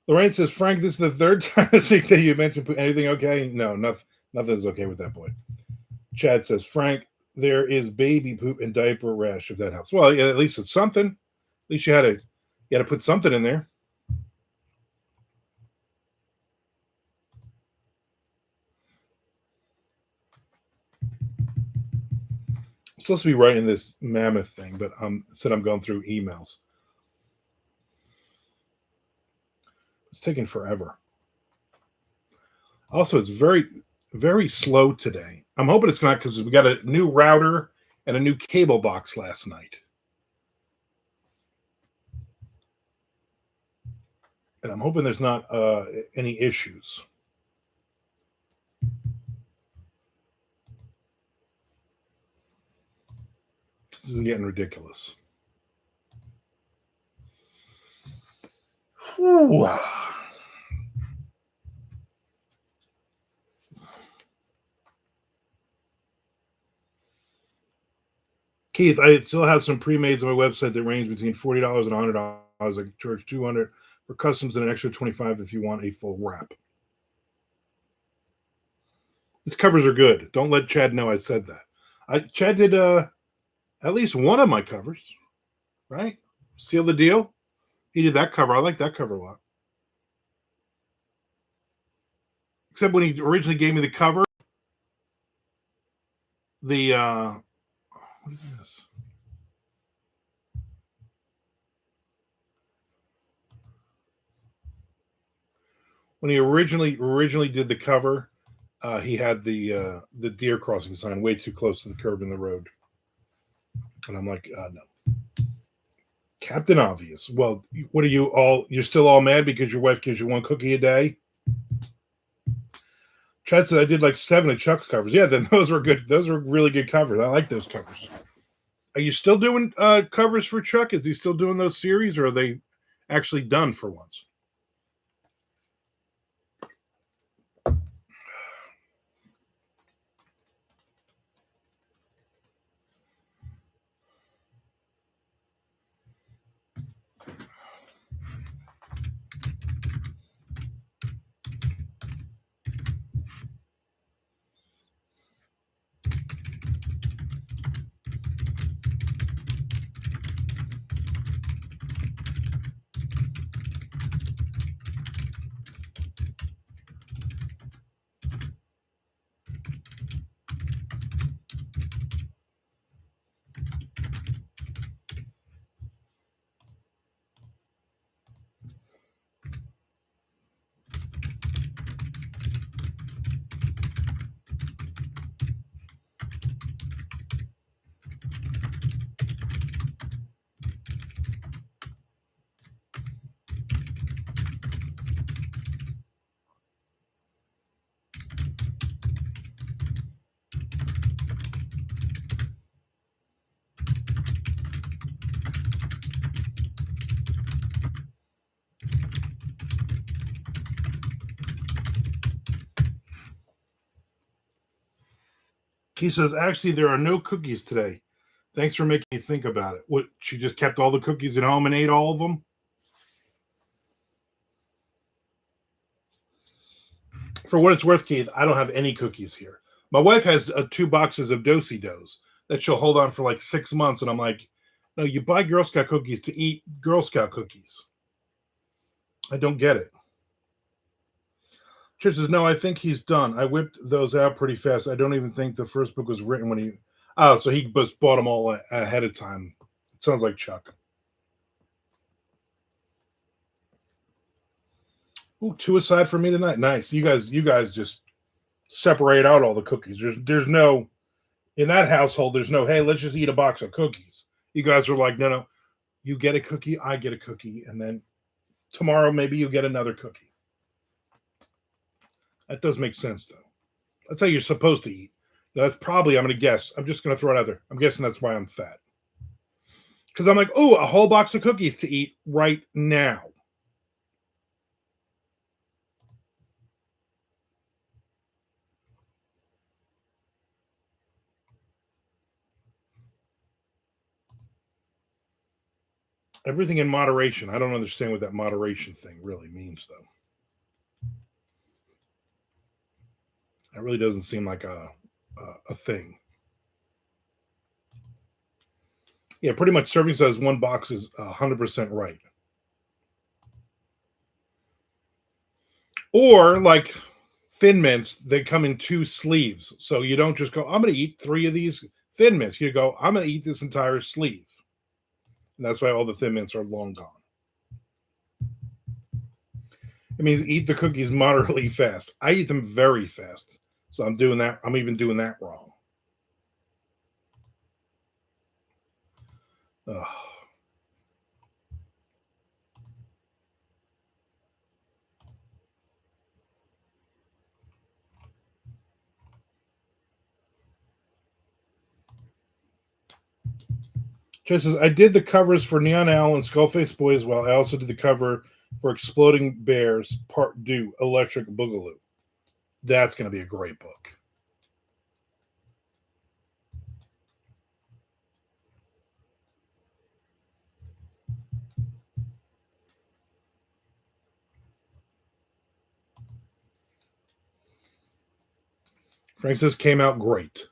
Lorraine says, Frank, this is the third time this week that you mentioned anything okay? No, nothing's okay with that boy. Chad says, Frank, there is baby poop and diaper rash, if that helps. Well, yeah, at least it's something. At least you had to put something in there. I'm supposed to be writing this mammoth thing, but said I'm going through emails. It's taking forever. Also, it's very, very slow today. I'm hoping it's not because we got a new router and a new cable box last night. And I'm hoping there's not any issues. This is getting ridiculous. Whew. Keith, I still have some pre-mades on my website that range between $40 and $100. I charge $200 for customs and an extra $25 if you want a full wrap. These covers are good. Don't let Chad know I said that. Chad did at least one of my covers, right? Seal the deal. He did that cover. I like that cover a lot. Except when he originally gave me the cover, the what is this? When he originally did the cover, he had the deer crossing sign way too close to the curb in the road, and I'm like, no, Captain Obvious. Well, what are you all? You're still all mad because your wife gives you one cookie a day? Chad said I did like 7 of Chuck's covers. Yeah, then those were good. Those were really good covers. I like those covers. Are you still doing covers for Chuck? Is he still doing those series, or are they actually done for once? He says, actually, there are no cookies today. Thanks for making me think about it. What, she just kept all the cookies at home and ate all of them? For what it's worth, Keith, I don't have any cookies here. My wife has 2 boxes of Do-si-dos that she'll hold on for like 6 months. And I'm like, no, you buy Girl Scout cookies to eat Girl Scout cookies. I don't get it. Church says, no, I think he's done. I whipped those out pretty fast. I don't even think the first book was written when he... Oh, so he just bought them all ahead of time. It sounds like Chuck. Ooh, 2 aside for me tonight. Nice. You guys just separate out all the cookies. There's no... In that household, there's no, hey, let's just eat a box of cookies. You guys are like, no. You get a cookie, I get a cookie. And then tomorrow, maybe you get another cookie. That does make sense, though. That's how you're supposed to eat. That's probably, I'm going to guess. I'm just going to throw it out there. I'm guessing that's why I'm fat. Because I'm like, oh, a whole box of cookies to eat right now. Everything in moderation. I don't understand what that moderation thing really means, though. That really doesn't seem like a thing. Yeah, pretty much serving size 1 box is 100% right. Or like Thin Mints, they come in 2 sleeves. So you don't just go, I'm going to eat 3 of these Thin Mints. You go, I'm going to eat this entire sleeve. And that's why all the Thin Mints are long gone. It means eat the cookies moderately fast. I eat them very fast. So I'm doing that. I'm even doing that wrong. Ugh. Just says, I did the covers for Neon Owl and Skullface Boy as well. I also did the cover for Exploding Bears Part 2, Electric Boogaloo. That's going to be a great book. Frank says, came out great.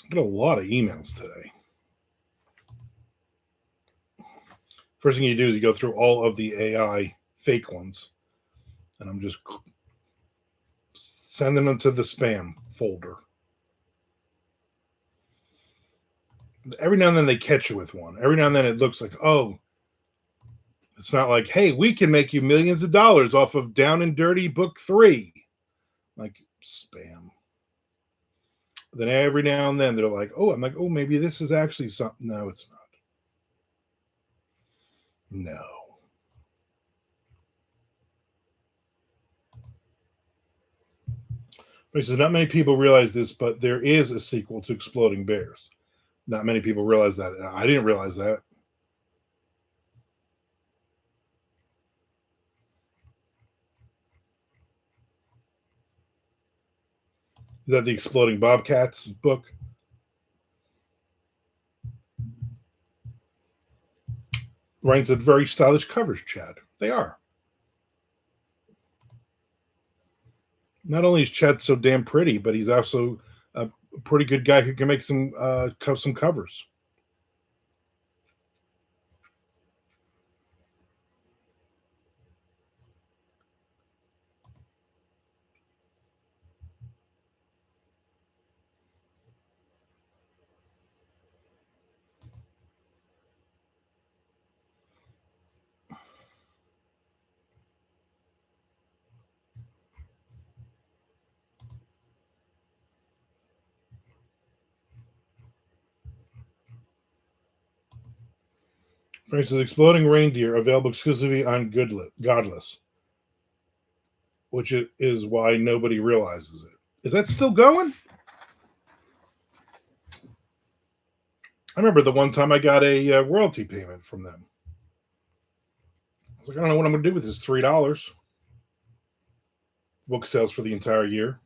I got a lot of emails today. First thing you do is you go through all of the AI fake ones. And I'm just sending them to the spam folder. Every now and then they catch you with one. Every now and then it looks like, oh, it's not like, hey, we can make you millions of dollars off of Down and Dirty Book 3. Like, spam. Then every now and then they're like, oh, I'm like, oh, maybe this is actually something. No, it's not. No. He says, not many people realize this, but there is a sequel to Exploding Bears. Not many people realize that. I didn't realize that. Is that the Exploding Bobcats book? Ryan said, very stylish covers, Chad. They are. Not only is Chad so damn pretty, but he's also a pretty good guy who can make some covers. For instance, Exploding Reindeer available exclusively on Godless, which is why nobody realizes it. Is that still going? I remember the one time I got a royalty payment from them. I was like, I don't know what I'm going to do with this $3. Book sales for the entire year.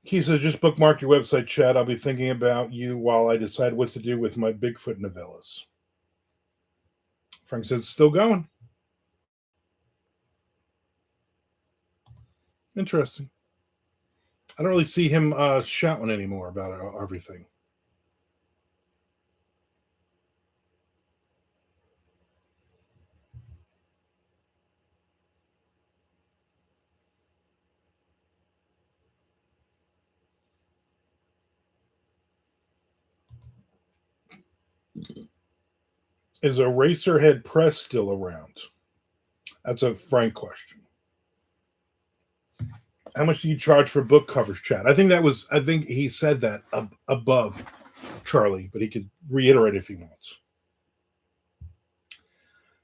He says, just bookmark your website, Chad. I'll be thinking about you while I decide what to do with my Bigfoot novellas. Frank says, it's still going. Interesting. I don't really see him shouting anymore about everything. Is Eraserhead Press still around? That's a Frank question. How much do you charge for book covers, Chad? I think he said that above Charlie, but he could reiterate if he wants.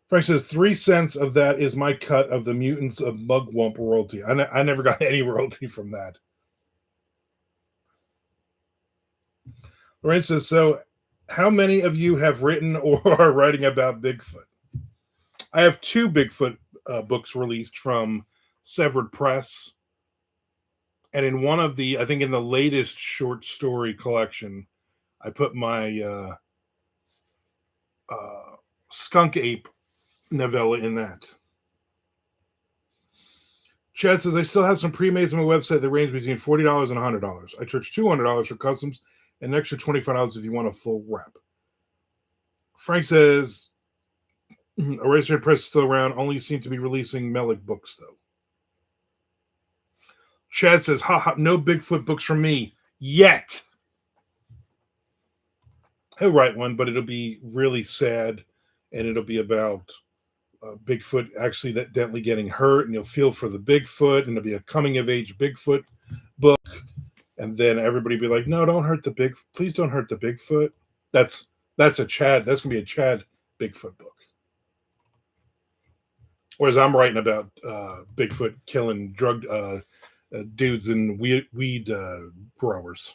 Frank says 3 cents of that is my cut of the Mutants of Mugwump royalty. I never got any royalty from that. Lorraine says, so how many of you have written or are writing about Bigfoot? I have 2 Bigfoot books released from Severed Press. And in one of I think in the latest short story collection, I put my Skunk Ape novella in that. Chad says, I still have some pre-mades on my website that range between $40 and $100. I charge $200 for customs and an extra $25 if you want a full wrap. Frank says, Eraserhead Press is still around, only seem to be releasing Melick books, though. Chad says, haha, no Bigfoot books from me yet. He'll write one, but it'll be really sad, and it'll be about Bigfoot actually definitely getting hurt, and you'll feel for the Bigfoot, and it'll be a coming-of-age Bigfoot book, and then everybody be like, no, don't hurt please don't hurt the Bigfoot. That's a Chad. That's going to be a Chad Bigfoot book. Whereas I'm writing about Bigfoot killing drug dudes and weed growers.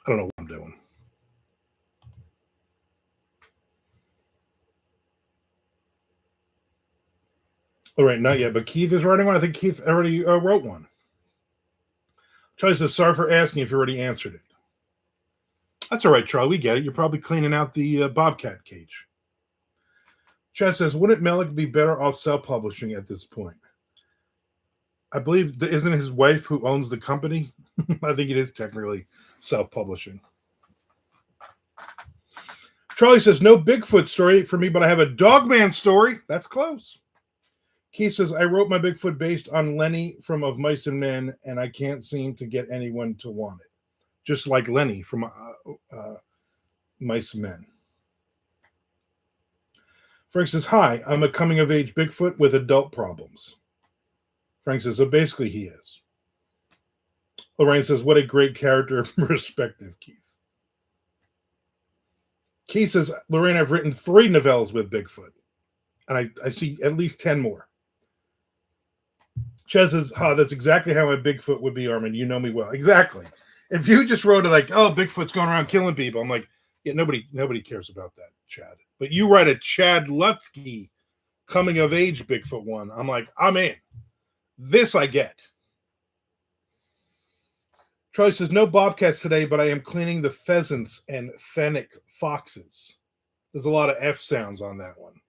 I don't know what I'm doing. All right, not yet, but Keith is writing one. I think Keith already wrote one. Charlie says, sorry for asking if you already answered it. That's all right, Charlie. We get it. You're probably cleaning out the bobcat cage. Chad says, wouldn't Melick be better off self-publishing at this point? I believe, isn't his wife who owns the company? I think it is technically self-publishing. Charlie says, no Bigfoot story for me, but I have a Dogman story. That's close. Keith says, I wrote my Bigfoot based on Lenny from Of Mice and Men, and I can't seem to get anyone to want it. Just like Lenny from Mice and Men. Frank says, hi, I'm a coming-of-age Bigfoot with adult problems. Frank says, so basically he is. Lorraine says, what a great character perspective, Keith. Keith says, Lorraine, I've written 3 novellas with Bigfoot. And I see at least 10 more. Ches says, that's exactly how my Bigfoot would be, Armand. You know me well. Exactly. If you just wrote it like, oh, Bigfoot's going around killing people, I'm like, yeah, nobody cares about that, Chad. But you write a Chad Lutsky coming of age Bigfoot one, I'm like, I'm in. This I get. Charlie says, no bobcats today, but I am cleaning the pheasants and fennec foxes. There's a lot of F sounds on that one.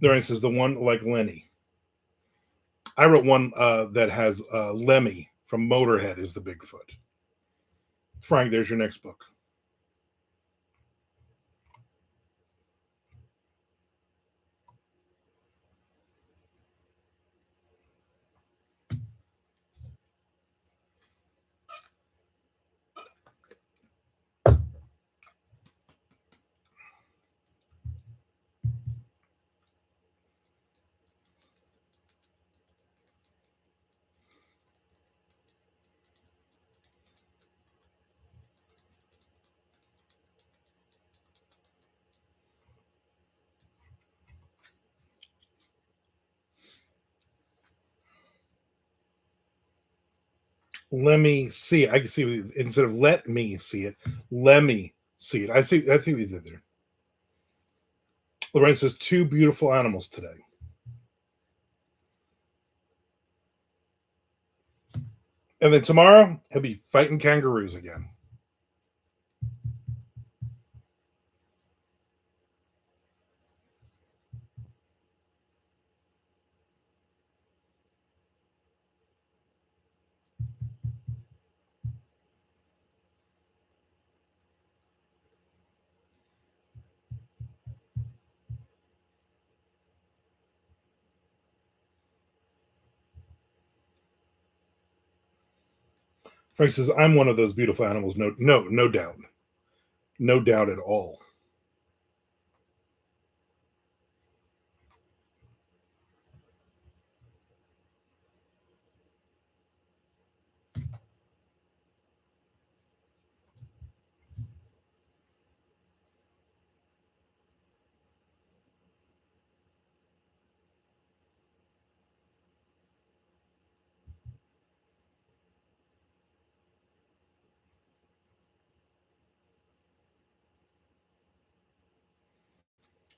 There says the one like Lenny. I wrote one that has Lemmy from Motorhead is the Bigfoot. Frank, there's your next book. Let me see. I can see instead of let me see it. Let me see it. I see. I think we did there. Lorraine says two beautiful animals today. And then tomorrow he'll be fighting kangaroos again. Frank says, I'm one of those beautiful animals. No doubt. No doubt at all.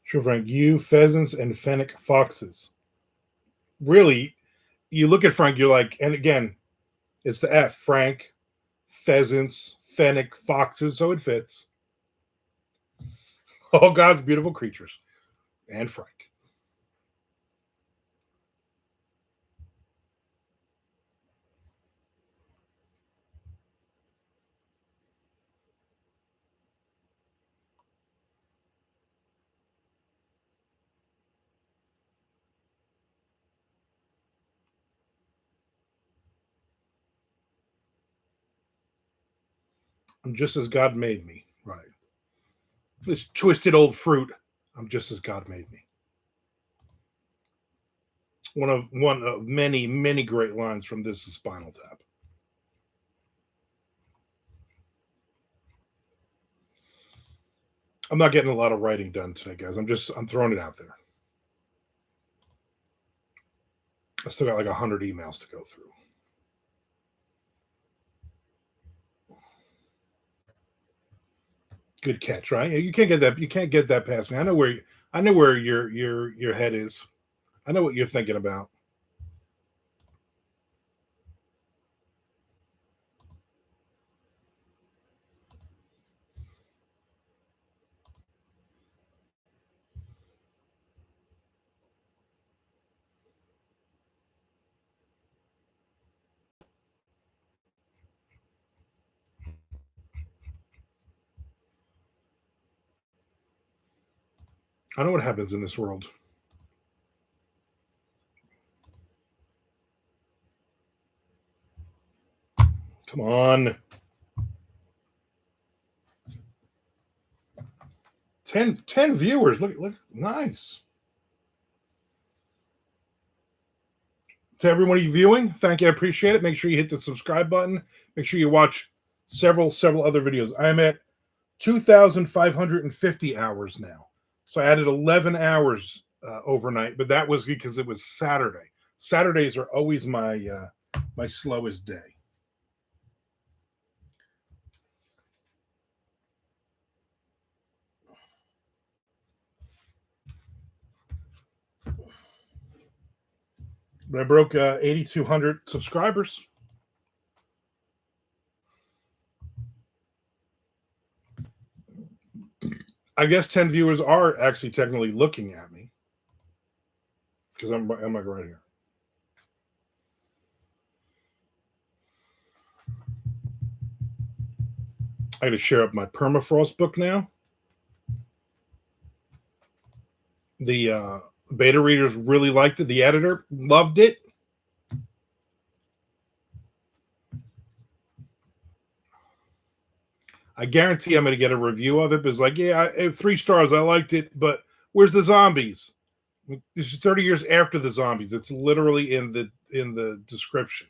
Sure, Frank. You, pheasants, and fennec foxes. Really, you look at Frank, you're like, and again, it's the F. Frank, pheasants, fennec, foxes, so it fits. All God's beautiful creatures. And Frank. I'm just as God made me. Right. This twisted old fruit. I'm just as God made me. One of many great lines from This Is Spinal Tap. I'm not getting a lot of writing done today, guys. I'm throwing it out there. I still got like 100 emails to go through. Good catch, right? You can't get that. You can't get that past me. I know where your head is. I know what you're thinking about. I know what happens in this world. Come on. 10 viewers. Look, nice. To everyone you viewing, thank you. I appreciate it. Make sure you hit the subscribe button. Make sure you watch several other videos. I'm at 2,550 hours now. So I added 11 hours overnight, but that was because it was Saturday. Saturdays are always my slowest day. But I broke 8,200 subscribers. I guess 10 viewers are actually technically looking at me because I'm like right here. I got to share up my permafrost book now. The beta readers really liked it. The editor loved it. I guarantee I'm going to get a review of it. But it's like, yeah, 3 stars. I liked it, but where's the zombies? This is 30 years after the zombies. It's literally in the description.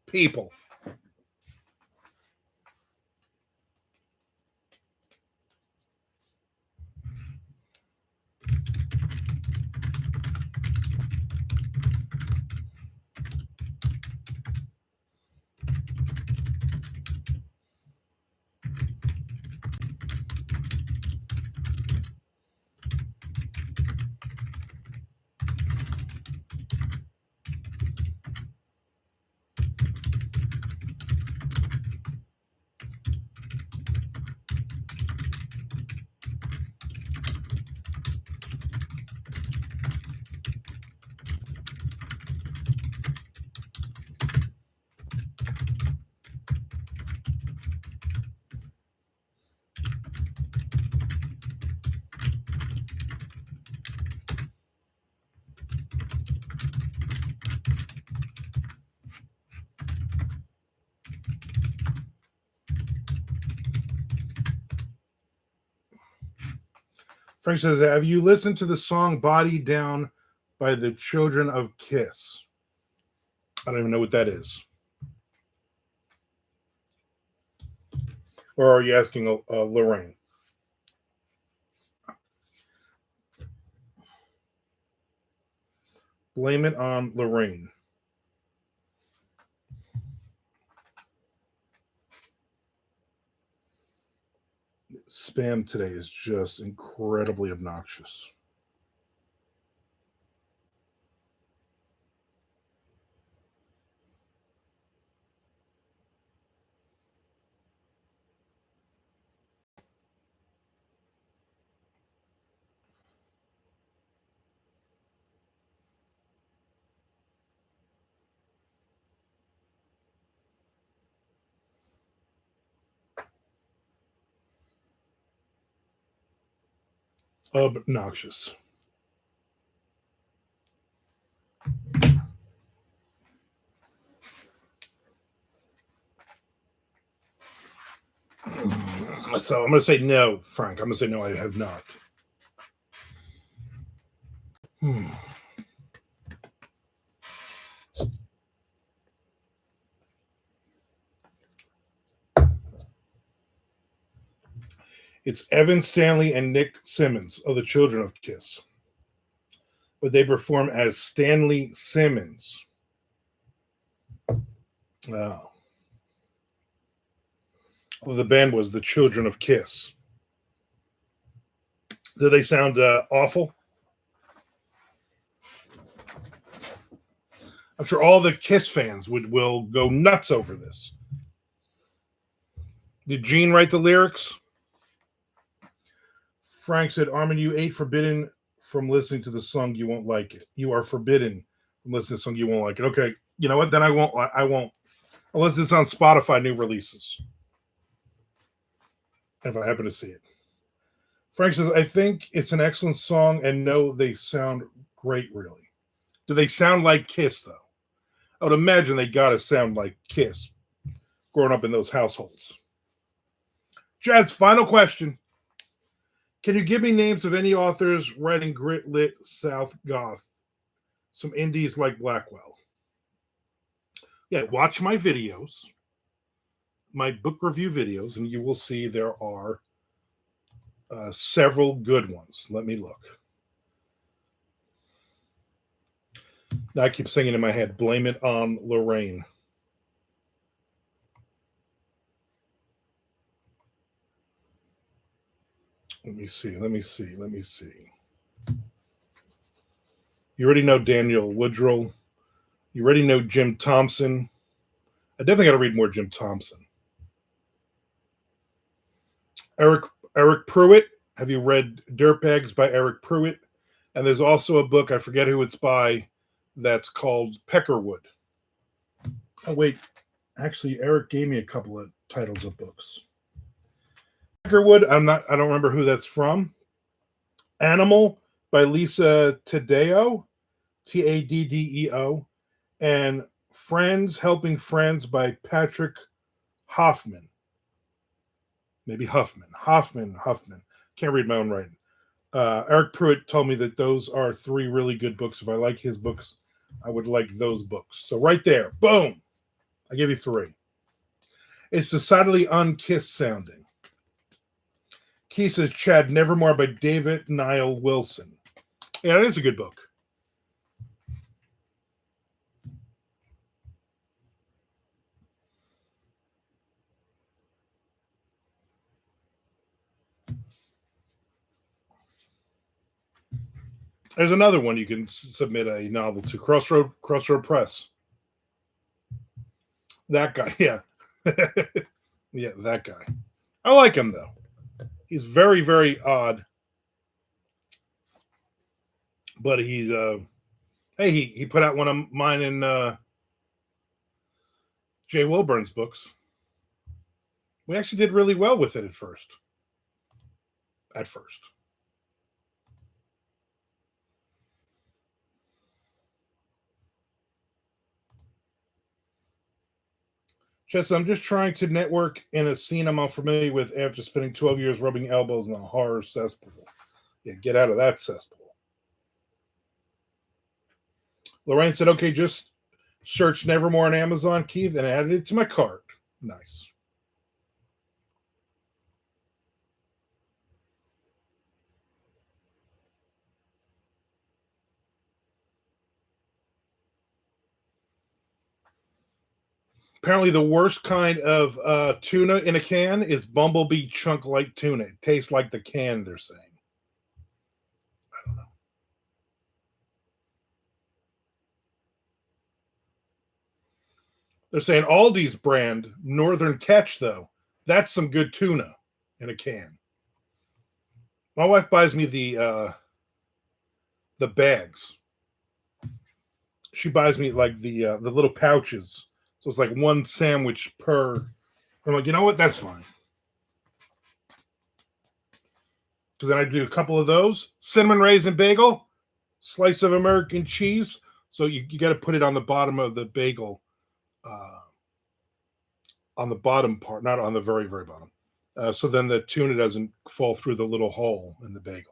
People. Frank says, have you listened to the song Body Down by the Children of Kiss? I don't even know what that is. Or are you asking Lorraine? Blame it on Lorraine. Spam today is just incredibly obnoxious. Obnoxious. So I'm going to say no, Frank. I'm going to say no, I have not. It's Evan Stanley and Nick Simmons of the Children of Kiss. But they perform as Stanley Simmons. Oh. The band was the Children of Kiss. Do they sound awful? I'm sure all the Kiss fans will go nuts over this. Did Gene write the lyrics? Frank said, Armand, you ate forbidden from listening to the song. You won't like it. You are forbidden from listening to the song. You won't like it. Okay. You know what? Then I won't. Unless it's on Spotify new releases. If I happen to see it. Frank says, I think it's an excellent song, and no, they sound great, really. Do they sound like Kiss, though? I would imagine they got to sound like Kiss growing up in those households. Jazz, final question. Can you give me names of any authors writing grit lit South Goth? Some indies like Blackwell. Yeah, watch my videos, my book review videos, and you will see there are several good ones. Let me look. Now I keep singing in my head, blame it on Lorraine. Let me see. You already know Daniel Woodrow. You already know Jim Thompson. I definitely got to read more Jim Thompson. Eric Pruitt. Have you read Dirtbags by Eric Pruitt? And there's also a book, I forget who it's by, that's called Peckerwood. Oh, wait. Actually, Eric gave me a couple of titles of books. Peckerwood, I don't remember who that's from. Animal by Lisa Taddeo, Taddeo, and Friends Helping Friends by Patrick Hoffman. Maybe Huffman. Can't read my own writing. Eric Pruitt told me that those are 3 really good books. If I like his books, I would like those books. So right there, boom, I gave you 3. It's decidedly unkissed sounding. Key says Chad Nevermore by David Niall Wilson. Yeah, that is a good book. There's another one you can submit a novel to. Crossroad Press. That guy, yeah. Yeah, that guy. I like him, though. He's very, very odd. But he's, hey, he put out one of mine in Jay Wilburn's books. We actually did really well with it at first. Chess, I'm just trying to network in a scene I'm unfamiliar with after spending 12 years rubbing elbows in a horror cesspool. Yeah, get out of that cesspool. Lorraine said, okay, just search Nevermore on Amazon, Keith, and added it to my cart. Nice. Apparently, the worst kind of tuna in a can is bumblebee chunk light tuna. It tastes like the can, they're saying. I don't know. They're saying Aldi's brand, Northern Catch, though, that's some good tuna in a can. My wife buys me the bags. She buys me like the little pouches. So it's like one sandwich per. I'm like, you know what? That's fine. Because then I do a couple of those cinnamon raisin bagel, slice of American cheese. So you got to put it on the bottom of the bagel, on the bottom part, not on the very, very bottom. So then the tuna doesn't fall through the little hole in the bagel.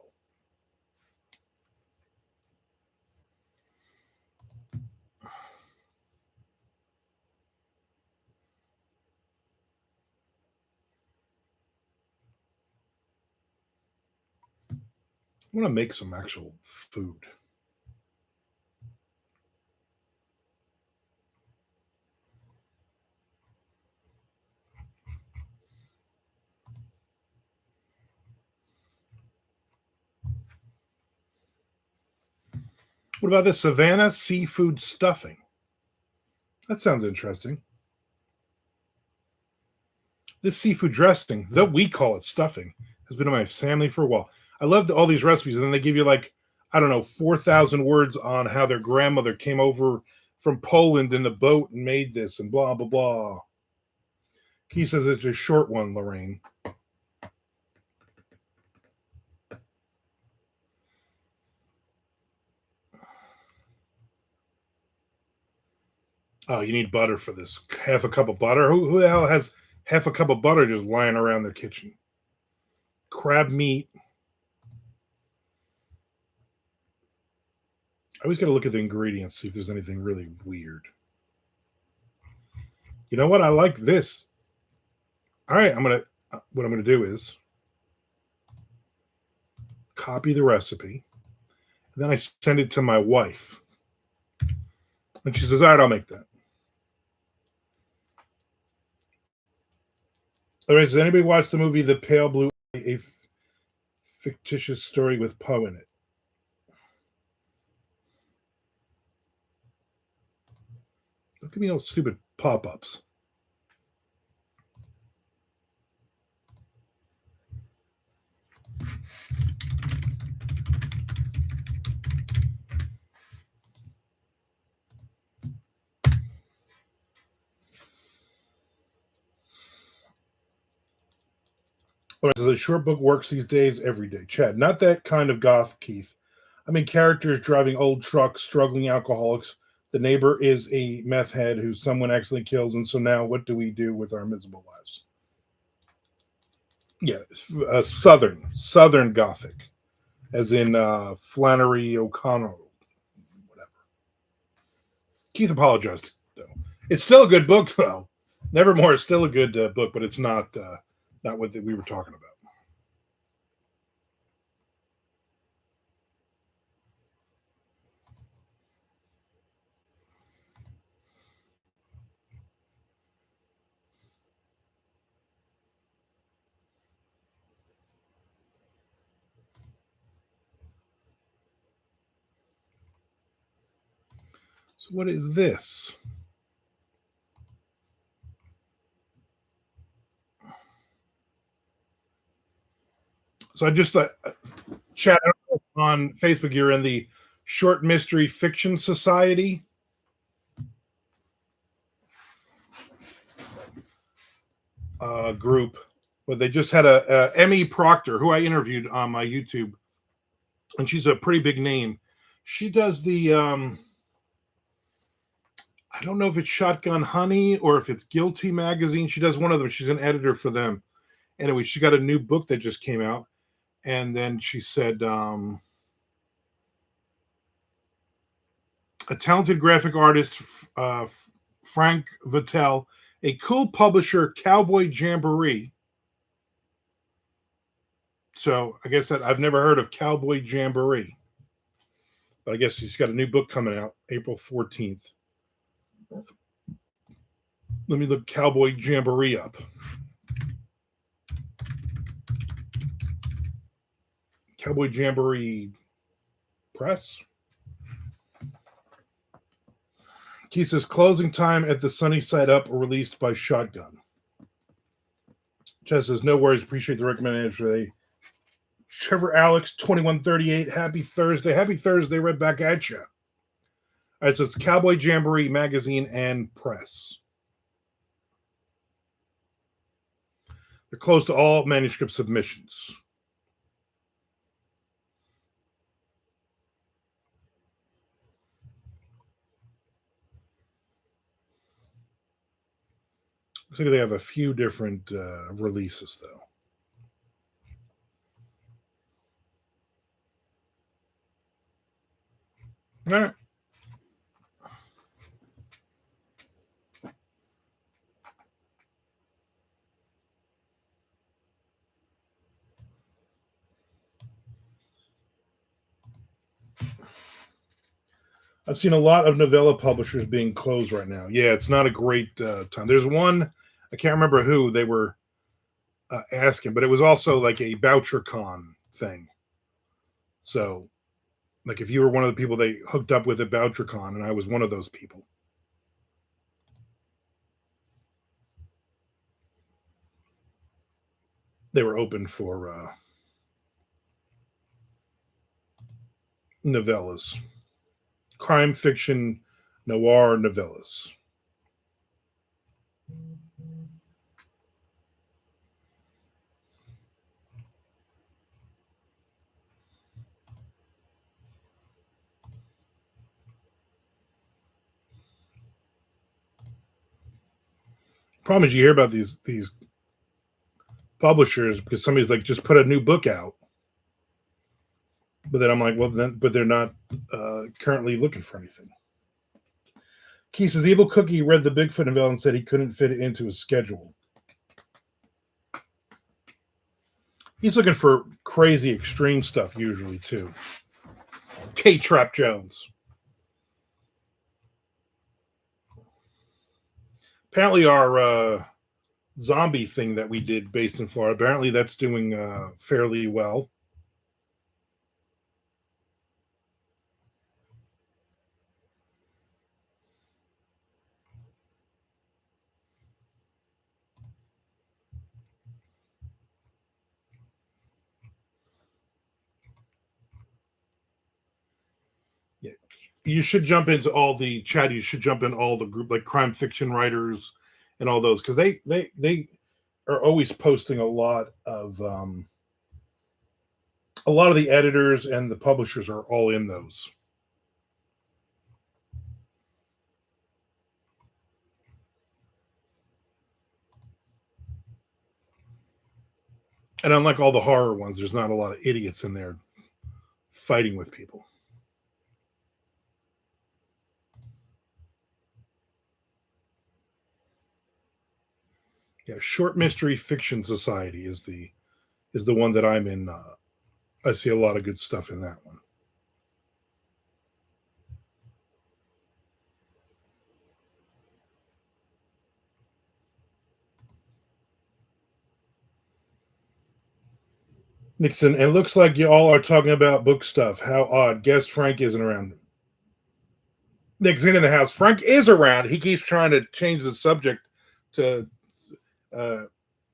I want to make some actual food. What about this Savannah seafood stuffing? That sounds interesting. This seafood dressing, though we call it stuffing, has been in my family for a while. I love all these recipes, and then they give you like, I don't know, 4,000 words on how their grandmother came over from Poland in a boat and made this, and blah blah blah. He says it's a short one, Lorraine. Oh, you need butter for this. Half a cup of butter. Who the hell has half a cup of butter just lying around their kitchen? Crab meat. I always got to look at the ingredients, see if there's anything really weird. You know what? I like this. All right, what I'm gonna do is copy the recipe, and then I send it to my wife, and she says, "All right, I'll make that." All right, does anybody watch the movie The Pale Blue Eye, a fictitious story with Poe in it? Look at me, all stupid pop-ups. All right, so the short book works these days every day. Chad, not that kind of goth, Keith. I mean, characters driving old trucks, struggling alcoholics. The neighbor is a meth head who someone accidentally kills, and so now what do we do with our miserable lives? Yeah, Southern Gothic, as in Flannery O'Connor, whatever. Keith apologized, though. It's still a good book, though. Nevermore is still a good book, but it's not what we were talking about. So, what is this? So, I just chat on Facebook. You're in the Short Mystery Fiction Society. Group, but they just had a Emmy Proctor, who I interviewed on my YouTube, and she's a pretty big name. She does the I don't know if it's Shotgun Honey or if it's Guilty Magazine. She does one of them. She's an editor for them. Anyway, she got a new book that just came out, And then she said, a talented graphic artist, Frank Vittel, a cool publisher, Cowboy Jamboree. So I guess that I've never heard of Cowboy Jamboree, but I guess he's got a new book coming out April 14th. Let me look Cowboy Jamboree up. Cowboy Jamboree Press. He says closing time at the Sunny Side Up released by Shotgun. Chess says no worries. Appreciate the recommendation today. Trevor Alex 2138. Happy Thursday. Happy Thursday. Right back at you. All right, so it's Cowboy Jamboree Magazine and Press. They're close to all manuscript submissions. Looks like they have a few different releases, though. All right. I've seen a lot of novella publishers being closed right now. Yeah, it's not a great time. There's one, I can't remember who they were asking, but it was also like a BoucherCon thing. So, like if you were one of the people they hooked up with at BoucherCon, and I was one of those people. They were open for novellas, crime fiction, noir novellas. Problem is, you hear about these publishers because somebody's like just put a new book out, but then I'm like, well, then, but they're not currently looking for anything. Key says Evil Cookie read the Bigfoot novella and said he couldn't fit it into his schedule. He's looking for crazy extreme stuff usually too. K Trap Jones. Apparently our zombie thing that we did based in Florida, apparently that's doing fairly well. Yeah. You should jump into all the chat. You should jump in all the group like crime fiction writers and all those because they are always posting a lot of the editors and the publishers are all in those. And unlike all the horror ones, there's not a lot of idiots in there fighting with people. Yeah, Short Mystery Fiction Society is the one that I'm in. I see a lot of good stuff in that one. Nixon, it looks like you all are talking about book stuff. How odd. Guess Frank isn't around. Nick's in the house. Frank is around. He keeps trying to change the subject to.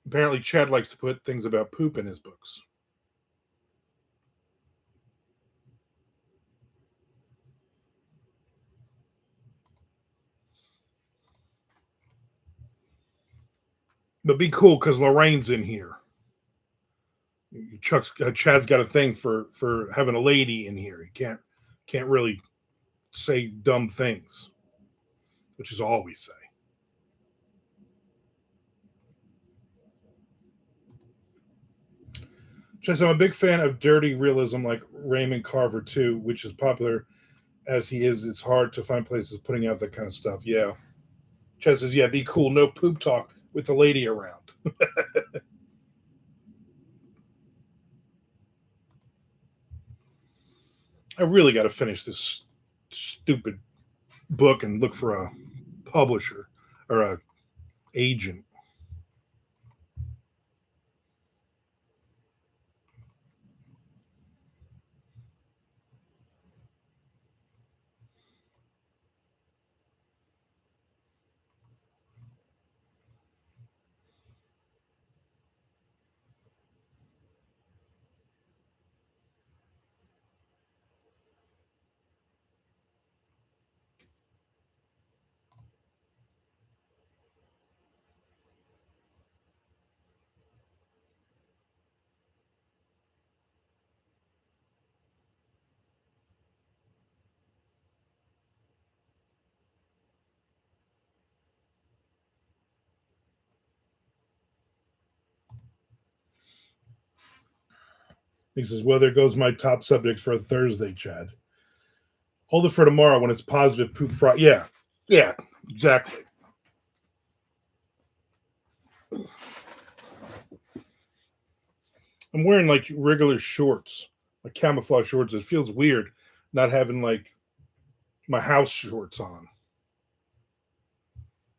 Apparently, Chad likes to put things about poop in his books. But be cool because Lorraine's in here. Chad's got a thing for having a lady in here. He can't really say dumb things, which is all we say. Says I'm a big fan of dirty realism like Raymond Carver too, which is popular as he is. It's hard to find places putting out that kind of stuff. Yeah. Chess says, yeah, be cool. No poop talk with the lady around. I really got to finish this stupid book and look for a publisher or a agent. He says, well, there goes my top subject for a Thursday, Chad. Hold it for tomorrow when it's positive poop Friday. Yeah. Yeah, exactly. I'm wearing like regular shorts, like camouflage shorts. It feels weird not having like my house shorts on.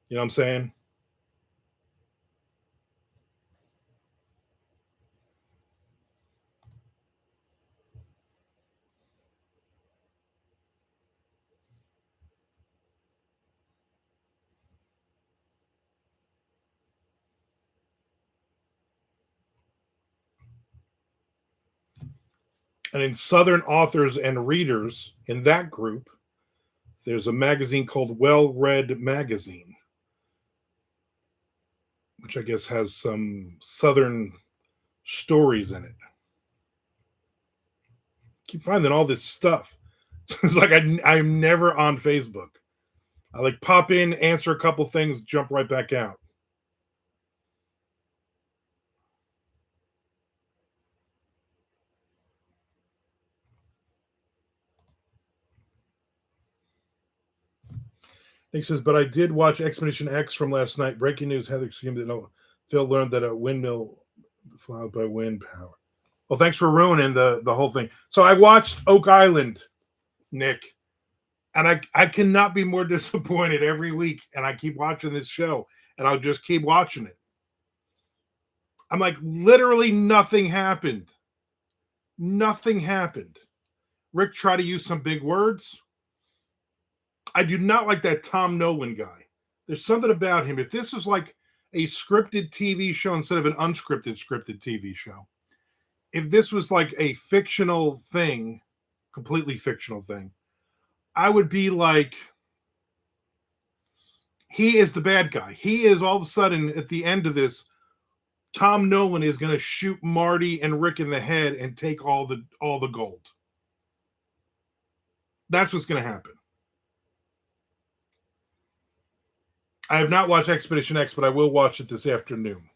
You know what I'm saying? And in Southern authors and readers, in that group, there's a magazine called Well Read Magazine, which I guess has some Southern stories in it. Keep finding all this stuff. It's like I'm never on Facebook. I like pop in, answer a couple things, jump right back out. He says, but I did watch Expedition X from last night. Breaking news: Heather screamed that Phil learned that a windmill plowed by wind power. Well, thanks for ruining the whole thing. So I watched Oak Island, Nick, and I cannot be more disappointed every week. And I keep watching this show, and I'll just keep watching it. I'm like, literally nothing happened. Nothing happened. Rick tried to use some big words. I do not like that Tom Nolan guy. There's something about him. If this was like a scripted TV show instead of an unscripted scripted TV show, if this was like a fictional thing, completely fictional thing, I would be like, he is the bad guy. He is all of a sudden at the end of this, Tom Nolan is going to shoot Marty and Rick in the head and take all the gold. That's what's going to happen. I have not watched Expedition X, but I will watch it this afternoon.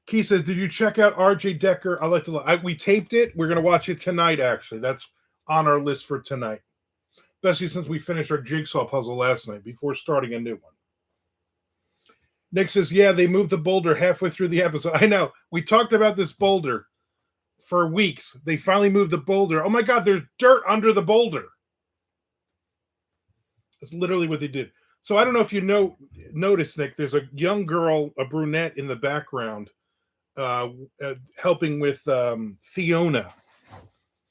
Key says, did you check out RJ Decker? We taped it. We're going to watch it tonight, actually. That's on our list for tonight. Especially since we finished our jigsaw puzzle last night before starting a new one. Nick says, yeah, they moved the boulder halfway through the episode. I know. We talked about this boulder for weeks. They finally moved the boulder. Oh my God, there's dirt under the boulder. That's literally what they did. So I don't know if you notice, Nick, there's a young girl, a brunette in the background, helping with Fiona.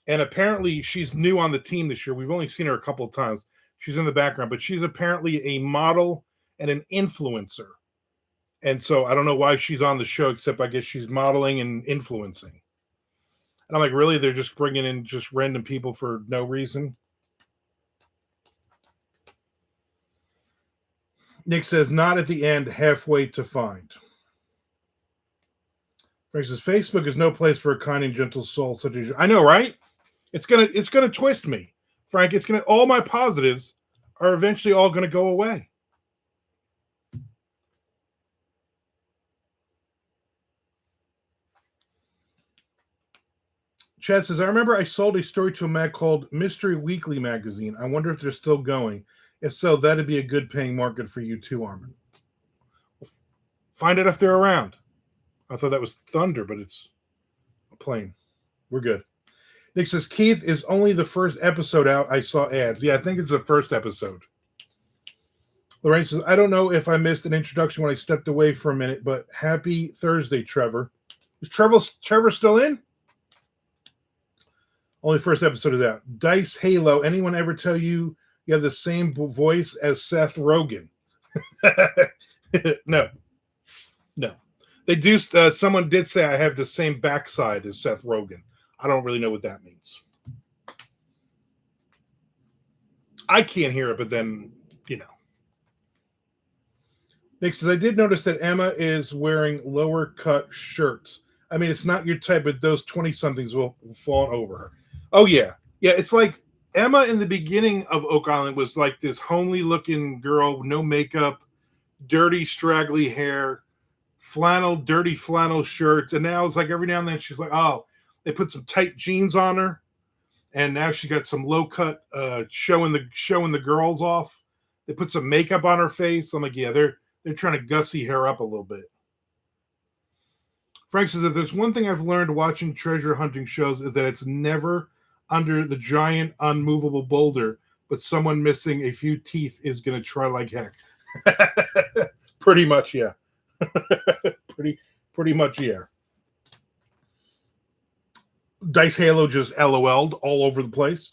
And apparently she's new on the team this year. We've only seen her a couple of times. She's in the background, but she's apparently a model and an influencer. And so I don't know why she's on the show, except I guess she's modeling and influencing. And I'm like, really? They're just bringing in just random people for no reason? Nick says, not at the end, halfway to find. Frank says, Facebook is no place for a kind and gentle soul such as you. I know, right? It's gonna twist me, Frank. All my positives are eventually all gonna go away. Chad says, I remember I sold a story to a mag called Mystery Weekly magazine. I wonder if they're still going. If so, that'd be a good paying market for you too, Armand. Find out if they're around. I thought that was thunder, but it's a plane. We're good. Nick says, Keith, is only the first episode out. I saw ads. Yeah, I think it's the first episode. Lorraine says, I don't know if I missed an introduction when I stepped away for a minute, but happy Thursday, Trevor. Is Trevor still in? Only first episode is out. Dice Halo. Anyone ever tell you you have the same voice as Seth Rogen? No. They do. Someone did say I have the same backside as Seth Rogen. I don't really know what that means. I can't hear it, but then, Nick says, I did notice that Emma is wearing lower cut shirts. I mean, it's not your type, but those 20-somethings will fall over her. Oh, yeah. Yeah, it's like Emma in the beginning of Oak Island was like this homely looking girl, no makeup, dirty, straggly hair, dirty flannel shirt. And now it's like every now and then she's like, oh, they put some tight jeans on her. And now she got some low cut showing the girls off. They put some makeup on her face. I'm like, yeah, they're trying to gussy her up a little bit. Frank says, if there's one thing I've learned watching treasure hunting shows is that it's never under the giant unmovable boulder, but someone missing a few teeth is going to try like heck. Pretty much, yeah. pretty much, yeah. Dice Halo just LOL'd all over the place.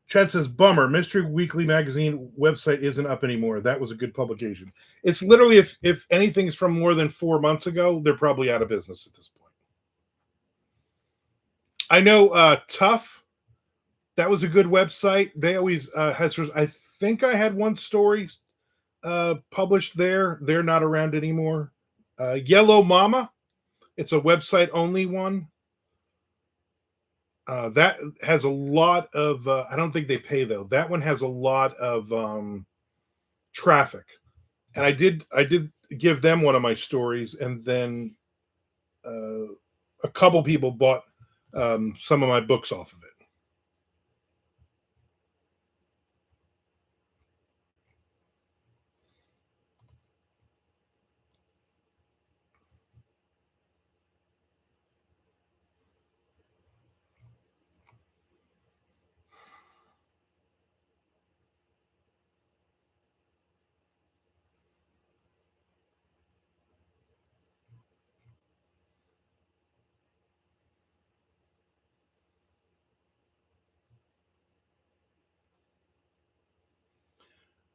Chad says, bummer, Mystery Weekly magazine website isn't up anymore. That was a good publication. It's literally, if anything is from more than 4 months ago, they're probably out of business at this point. I know Tough, that was a good website. They always I think I had one story published there. They're not around anymore. Yellow Mama, it's a website only one. That has a lot of, I don't think they pay though. That one has a lot of traffic. And I did give them one of my stories, and then a couple people bought some of my books off of it.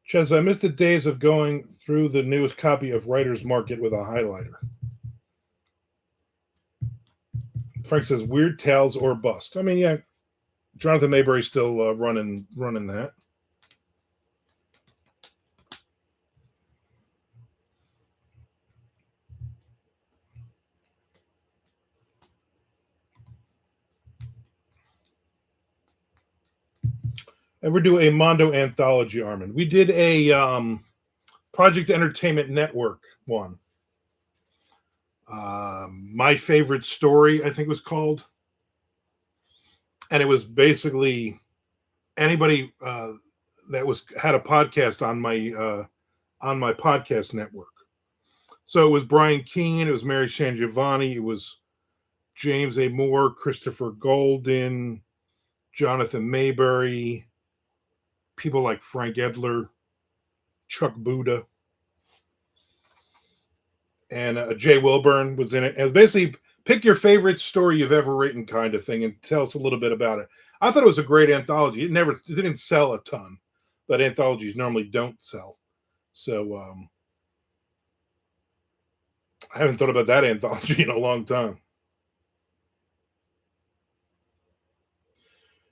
Ches, I missed the days of going through the newest copy of Writer's Market with a highlighter. Frank says, Weird Tales or Bust. I mean, yeah, Jonathan Mayberry's still running that. Ever do a Mondo anthology, Armand? We did a Project Entertainment Network one. My Favorite Story, I think it was called. And it was basically anybody that had a podcast on my podcast network. So it was Brian Keene, it was Mary Sangiovanni, it was James A. Moore, Christopher Golden, Jonathan Mayberry, people like Frank Edler, Chuck Buda, and Jay Wilburn was in it. It was basically pick your favorite story you've ever written kind of thing and tell us a little bit about it. I thought it was a great anthology. It didn't sell a ton, but anthologies normally don't sell. So I haven't thought about that anthology in a long time.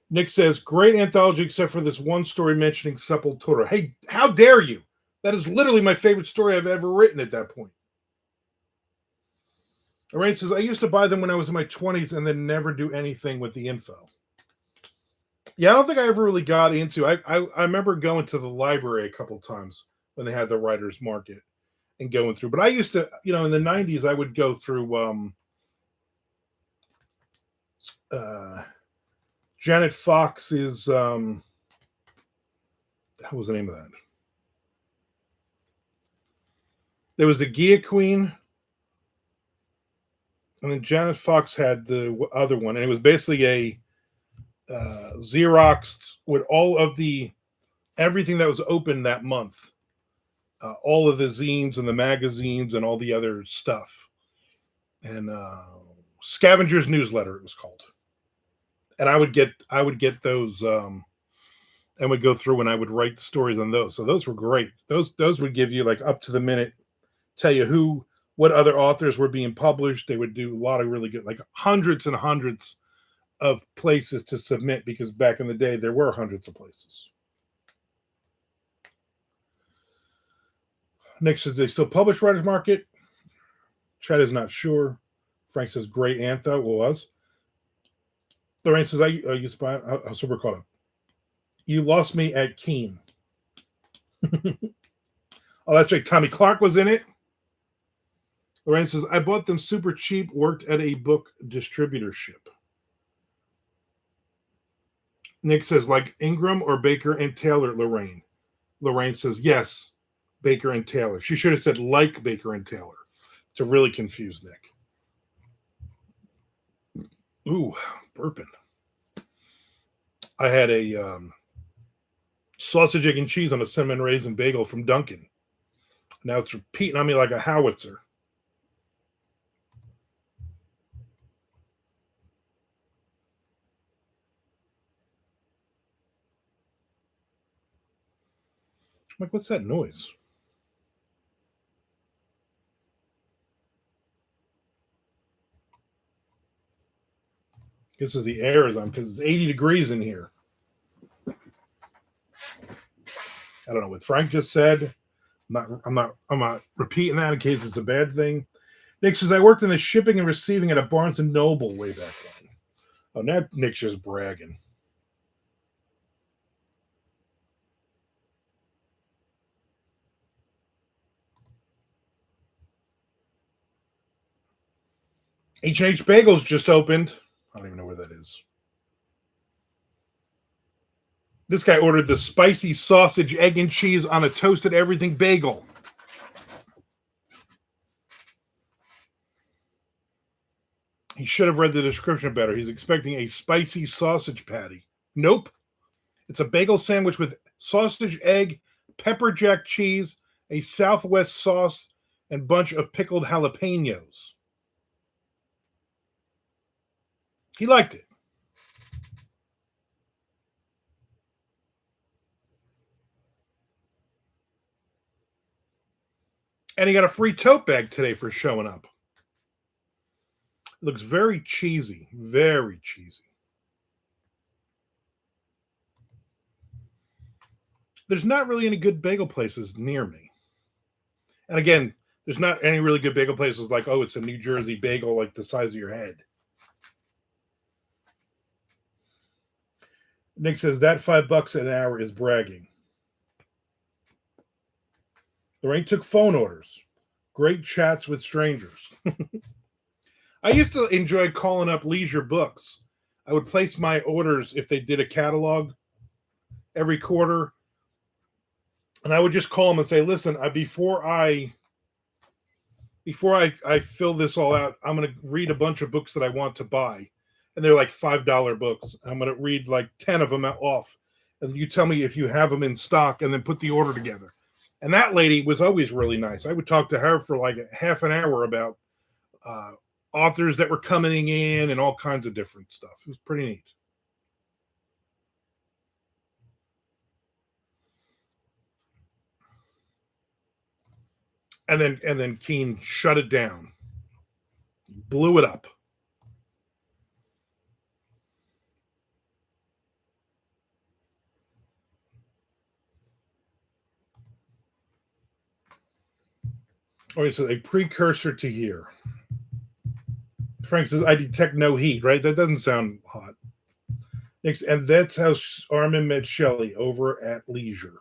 Nick says, great anthology except for this one story mentioning Sepultura. Hey, how dare you? That is literally my favorite story I've ever written at that point. Lorraine says, I used to buy them when I was in my 20s and then never do anything with the info. Yeah, I don't think I ever really got into it. I remember going to the library a couple times when they had the Writer's Market and going through. But I used to, in the 90s, I would go through Janet Fox is what was the name of that? There was the Gia Queen, and then Janet Fox had the other one, and it was basically a Xeroxed with all of the everything that was open that month, all of the zines and the magazines and all the other stuff, and Scavenger's Newsletter it was called. And I would get those and would go through and I would write stories on those. So those were great. Those would give you like up to the minute, tell you what other authors were being published. They would do a lot of really good, like hundreds and hundreds of places to submit because back in the day there were hundreds of places. Nick says they still publish Writers Market. Chad is not sure. Frank says great Antho was. Lorraine says I used to buy. I'm super caught up. You lost me at Keen. Oh, that's right. Tommy Clark was in it. Lorraine says I bought them super cheap. Worked at a book distributorship. Nick says like Ingram or Baker and Taylor. Lorraine. Lorraine says yes, Baker and Taylor. She should have said like Baker and Taylor to really confuse Nick. Ooh, burping. I had a sausage, egg, and cheese on a cinnamon raisin bagel from Dunkin'. Now it's repeating on me like a howitzer. I'm like, what's that noise? This is the air is on because it's 80 degrees in here. I don't know what Frank just said. I'm not repeating that in case it's a bad thing. Nick says I worked in the shipping and receiving at a Barnes and Noble way back when. Oh, now Nick's just bragging. H&H Bagels just opened. I don't even know where that is. This guy ordered the spicy sausage, egg, and cheese on a toasted everything bagel. He should have read the description better. He's expecting a spicy sausage patty. Nope. It's a bagel sandwich with sausage, egg, pepper jack cheese, a Southwest sauce, and bunch of pickled jalapenos. He liked it. And he got a free tote bag today for showing up. It looks very cheesy. Very cheesy. There's not really any good bagel places near me. And again, there's not any really good bagel places like, oh, it's a New Jersey bagel like the size of your head. Nick says that $5 an hour is bragging. Lorraine took phone orders. Great chats with strangers. I used to enjoy calling up Leisure Books. I would place my orders if they did a catalog every quarter. And I would just call them and say, listen, before I fill this all out, I'm going to read a bunch of books that I want to buy. And they're like $5 books. I'm going to read like 10 of them off. And you tell me if you have them in stock and then put the order together. And that lady was always really nice. I would talk to her for like a half an hour about authors that were coming in and all kinds of different stuff. It was pretty neat. And then Keen shut it down. Blew it up. Oh, it's a precursor to here. Frank says, I detect no heat, right? That doesn't sound hot. And that's how Armand met Shelley over at Leisure.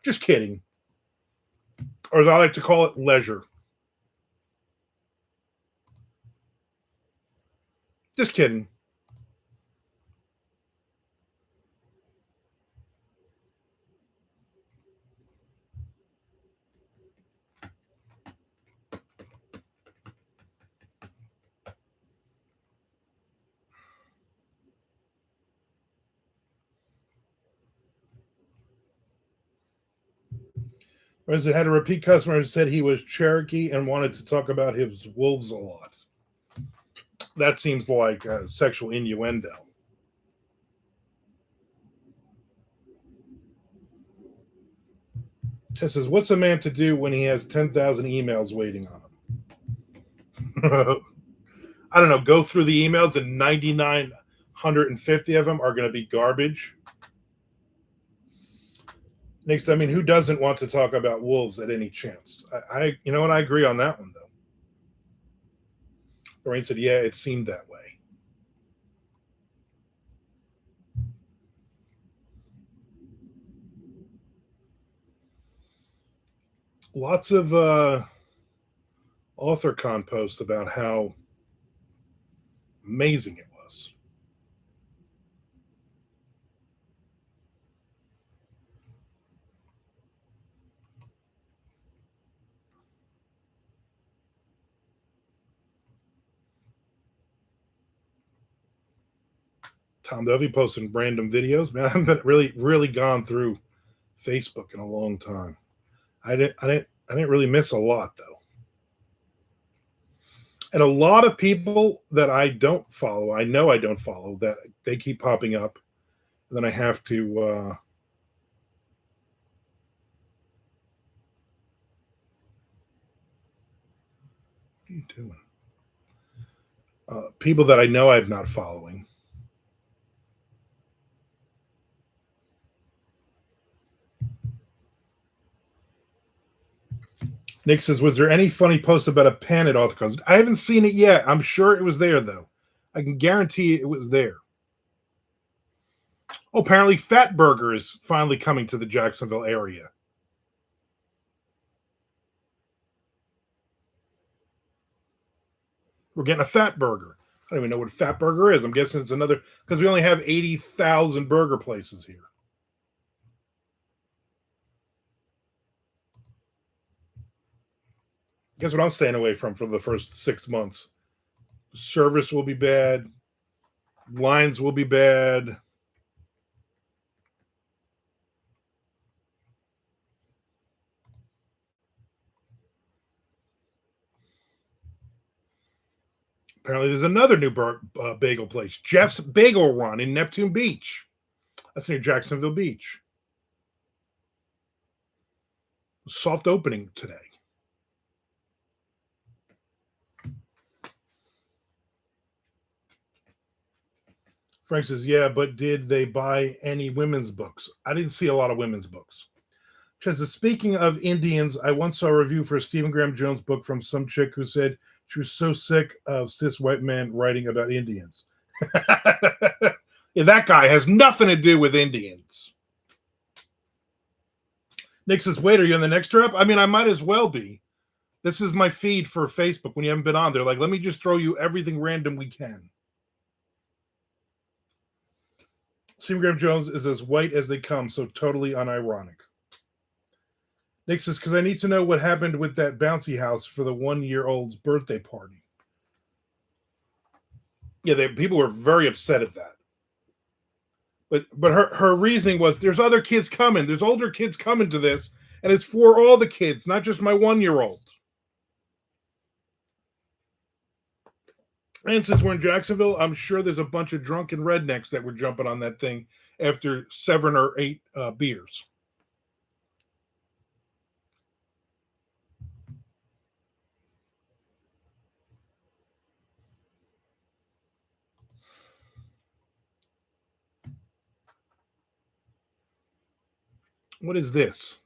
Just kidding. Or as I like to call it, leisure. Just kidding. Whereas it had a repeat customer who said he was Cherokee and wanted to talk about his wolves a lot. That seems like a sexual innuendo. Tess says, what's a man to do when he has 10,000 emails waiting on him? I don't know. Go through the emails and 9,950 of them are going to be garbage. Next, I mean, who doesn't want to talk about wolves at any chance? You know what? I agree on that one, though. Lorraine said, yeah, it seemed that way. Lots of AuthorCon posts about how amazing it was. Tom Dovey posting random videos. Man, I haven't really gone through Facebook in a long time. I didn't really miss a lot though. And a lot of people that I don't follow, I know I don't follow, that they keep popping up. And then I have to what are you doing? People that I know I'm not following. Nick says, was there any funny post about a pen at AuthorCon? I haven't seen it yet. I'm sure it was there, though. I can guarantee it was there. Oh, apparently Fat Burger is finally coming to the Jacksonville area. We're getting a Fat Burger. I don't even know what a Fat Burger is. I'm guessing it's another, because we only have 80,000 burger places here. Guess what I'm staying away from for the first 6 months? Service will be bad. Lines will be bad. Apparently, there's another new bagel place, Jeff's Bagel Run in Neptune Beach. That's near Jacksonville Beach. Soft opening today. Frank says, yeah, but did they buy any women's books? I didn't see a lot of women's books. Says, speaking of Indians, I once saw a review for a Stephen Graham Jones book from some chick who said she was so sick of cis white men writing about Indians. Yeah, that guy has nothing to do with Indians. Nick says, wait, are you on the next trip? I mean, I might as well be. This is my feed for Facebook when you haven't been on there. Like, let me just throw you everything random we can. Stephen Graham Jones is as white as they come, so totally unironic. Nick says, because I need to know what happened with that bouncy house for the 1-year-old's birthday party. Yeah, people were very upset at that. But her reasoning was, there's other kids coming. There's older kids coming to this, and it's for all the kids, not just my 1-year-old. And since we're in Jacksonville, I'm sure there's a bunch of drunken rednecks that were jumping on that thing after 7 or 8 beers. What is this?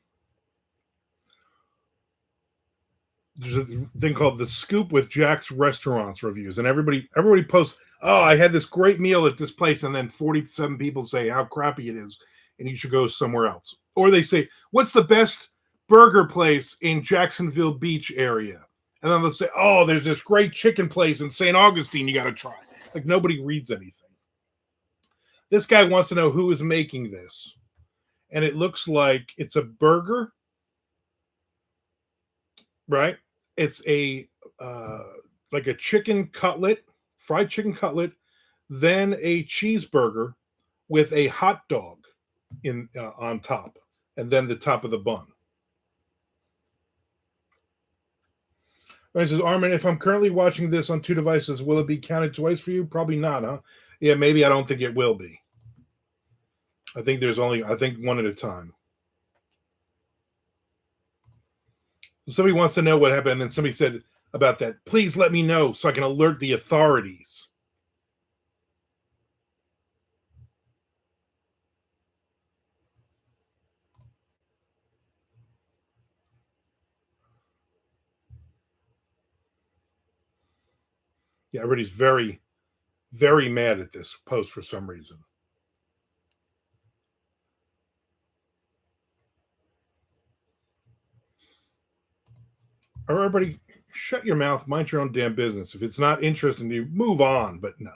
There's a thing called The Scoop with Jack's Restaurants reviews, and everybody posts, oh, I had this great meal at this place, and then 47 people say how crappy it is, and you should go somewhere else. Or they say, what's the best burger place in Jacksonville Beach area? And then they'll say, oh, there's this great chicken place in St. Augustine you got to try. Like, nobody reads anything. This guy wants to know who is making this. And it looks like it's a burger, right? It's a like a chicken cutlet, fried chicken cutlet, then a cheeseburger with a hot dog in on top, and then the top of the bun. It says, Armin, if I'm currently watching this on 2 devices, will it be counted twice for you? Probably not, huh? Yeah, maybe. I don't think it will be. I think one at a time. Somebody wants to know what happened, and then somebody said about that, please let me know so I can alert the authorities. Yeah, everybody's very, very mad at this post for some reason. Everybody, shut your mouth, mind your own damn business. If it's not interesting to you, move on, but no.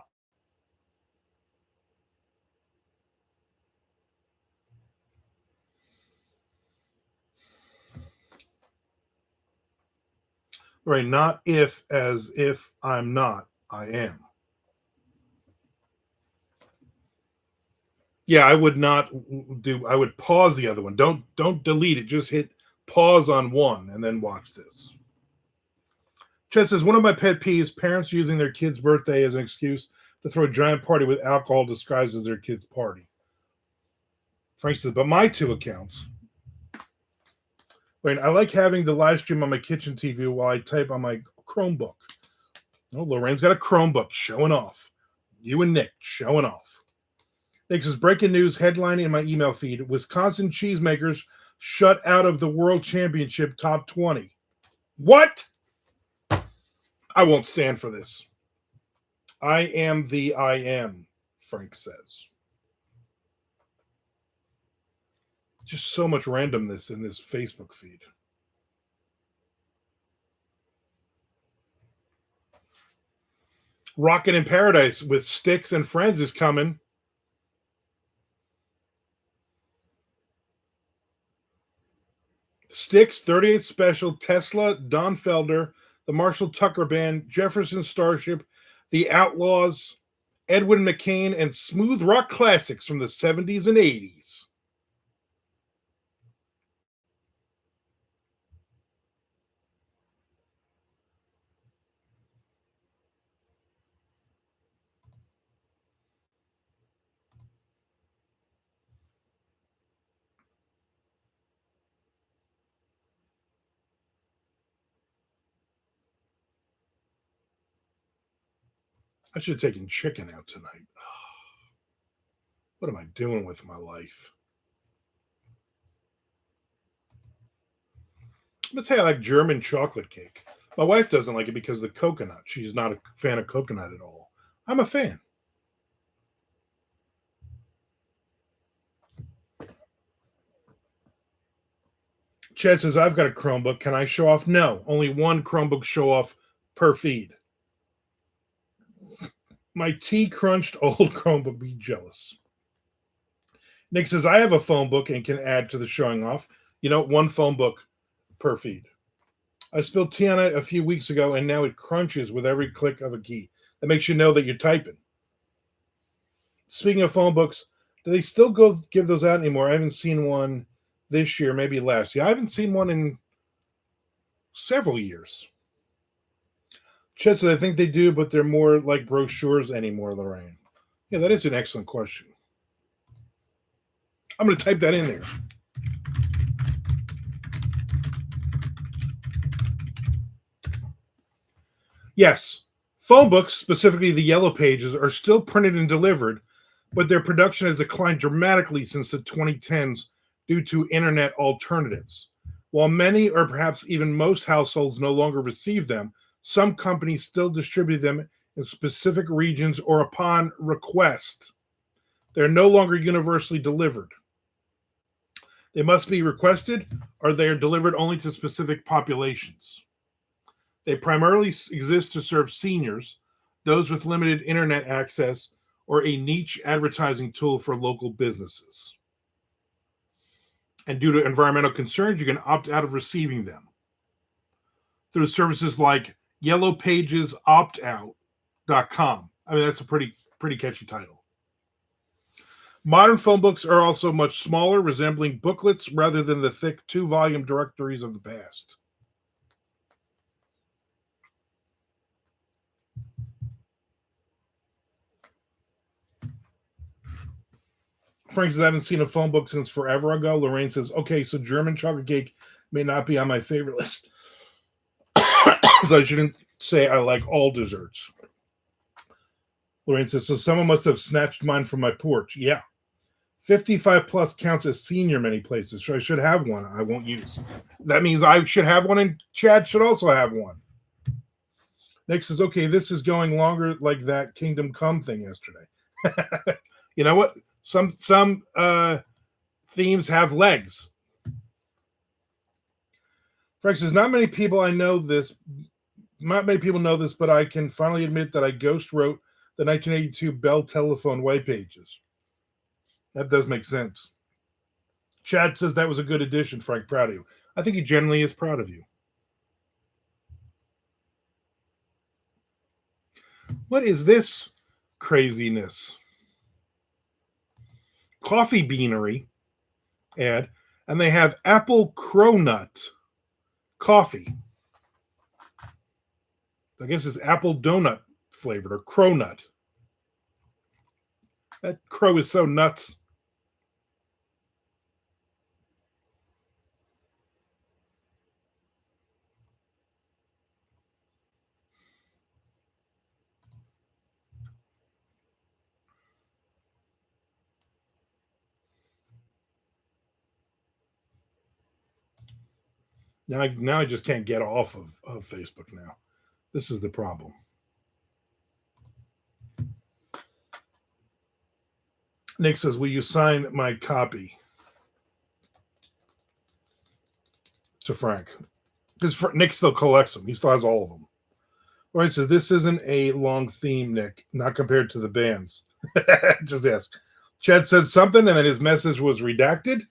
Right, not if as if I'm not, I am. Yeah, I would not I would pause the other one. Don't delete it. Just hit pause on one and then watch this. Chet says, one of my pet peeves, parents using their kid's birthday as an excuse to throw a giant party with alcohol disguised as their kid's party. Frank says, but my 2 accounts. Wait, I like having the live stream on my kitchen TV while I type on my Chromebook. Oh, Lorraine's got a Chromebook showing off. You and Nick showing off. Nick says, breaking news headline in my email feed. Wisconsin cheesemakers shut out of the World Championship top 20. What? I won't stand for this. I am the I am, Frank says. Just so much randomness in this Facebook feed. Rockin' in Paradise with Styx and Friends is coming. Styx, 38th Special, Tesla, Don Felder, the Marshall Tucker Band, Jefferson Starship, The Outlaws, Edwin McCain, and smooth rock classics from the 70s and 80s. I should have taken chicken out tonight. What am I doing with my life? I'm going to tell you, I like German chocolate cake. My wife doesn't like it because of the coconut. She's not a fan of coconut at all. I'm a fan. Chad says, I've got a Chromebook. Can I show off? No, only one Chromebook show off per feed. My tea crunched old Chromebook, be jealous. Nick says, I have a phone book and can add to the showing off. You know, one phone book per feed. I spilled tea on it a few weeks ago, and now it crunches with every click of a key. That makes you know that you're typing. Speaking of phone books, do they still go give those out anymore? I haven't seen one this year, maybe last year. I haven't seen one in several years. Chet says, I think they do, but they're more like brochures anymore, Lorraine. Yeah, that is an excellent question. I'm going to type that in there. Yes, phone books, specifically the yellow pages, are still printed and delivered, but their production has declined dramatically since the 2010s due to internet alternatives. While many or perhaps even most households no longer receive them, some companies still distribute them in specific regions or upon request. They're no longer universally delivered. They must be requested, or they are delivered only to specific populations. They primarily exist to serve seniors, those with limited internet access, or a niche advertising tool for local businesses. And due to environmental concerns, you can opt out of receiving them through services like yellowpagesoptout.com. I mean, that's a pretty catchy title. Modern phone books are also much smaller, resembling booklets rather than the thick 2-volume directories of the past. Frank says, I haven't seen a phone book since forever ago. Lorraine says, okay, so German chocolate cake may not be on my favorite list. So I shouldn't say I like all desserts. Lorraine says, so someone must have snatched mine from my porch. Yeah. 55 plus counts as senior many places. So I should have one I won't use. That means I should have one, and Chad should also have one. Nick says, okay, this is going longer like that Kingdom Come thing yesterday. You know what? Some themes have legs. Frank says, not many people know this, but I can finally admit that I ghost wrote the 1982 Bell Telephone white pages. That does make sense. Chad says that was a good addition, Frank. Proud of you. I think he generally is proud of you. What is this craziness? Coffee Beanery ad, and they have apple cronut coffee. I guess it's apple donut flavored or cronut. That crow is so nuts. Now I just can't get off of Facebook now. This is the problem. Nick says, will you sign my copy to Frank? Because Nick still collects them. He still has all of them. Or he says, this isn't a long theme, Nick, not compared to the bands. Just ask. Chad said something and then his message was redacted.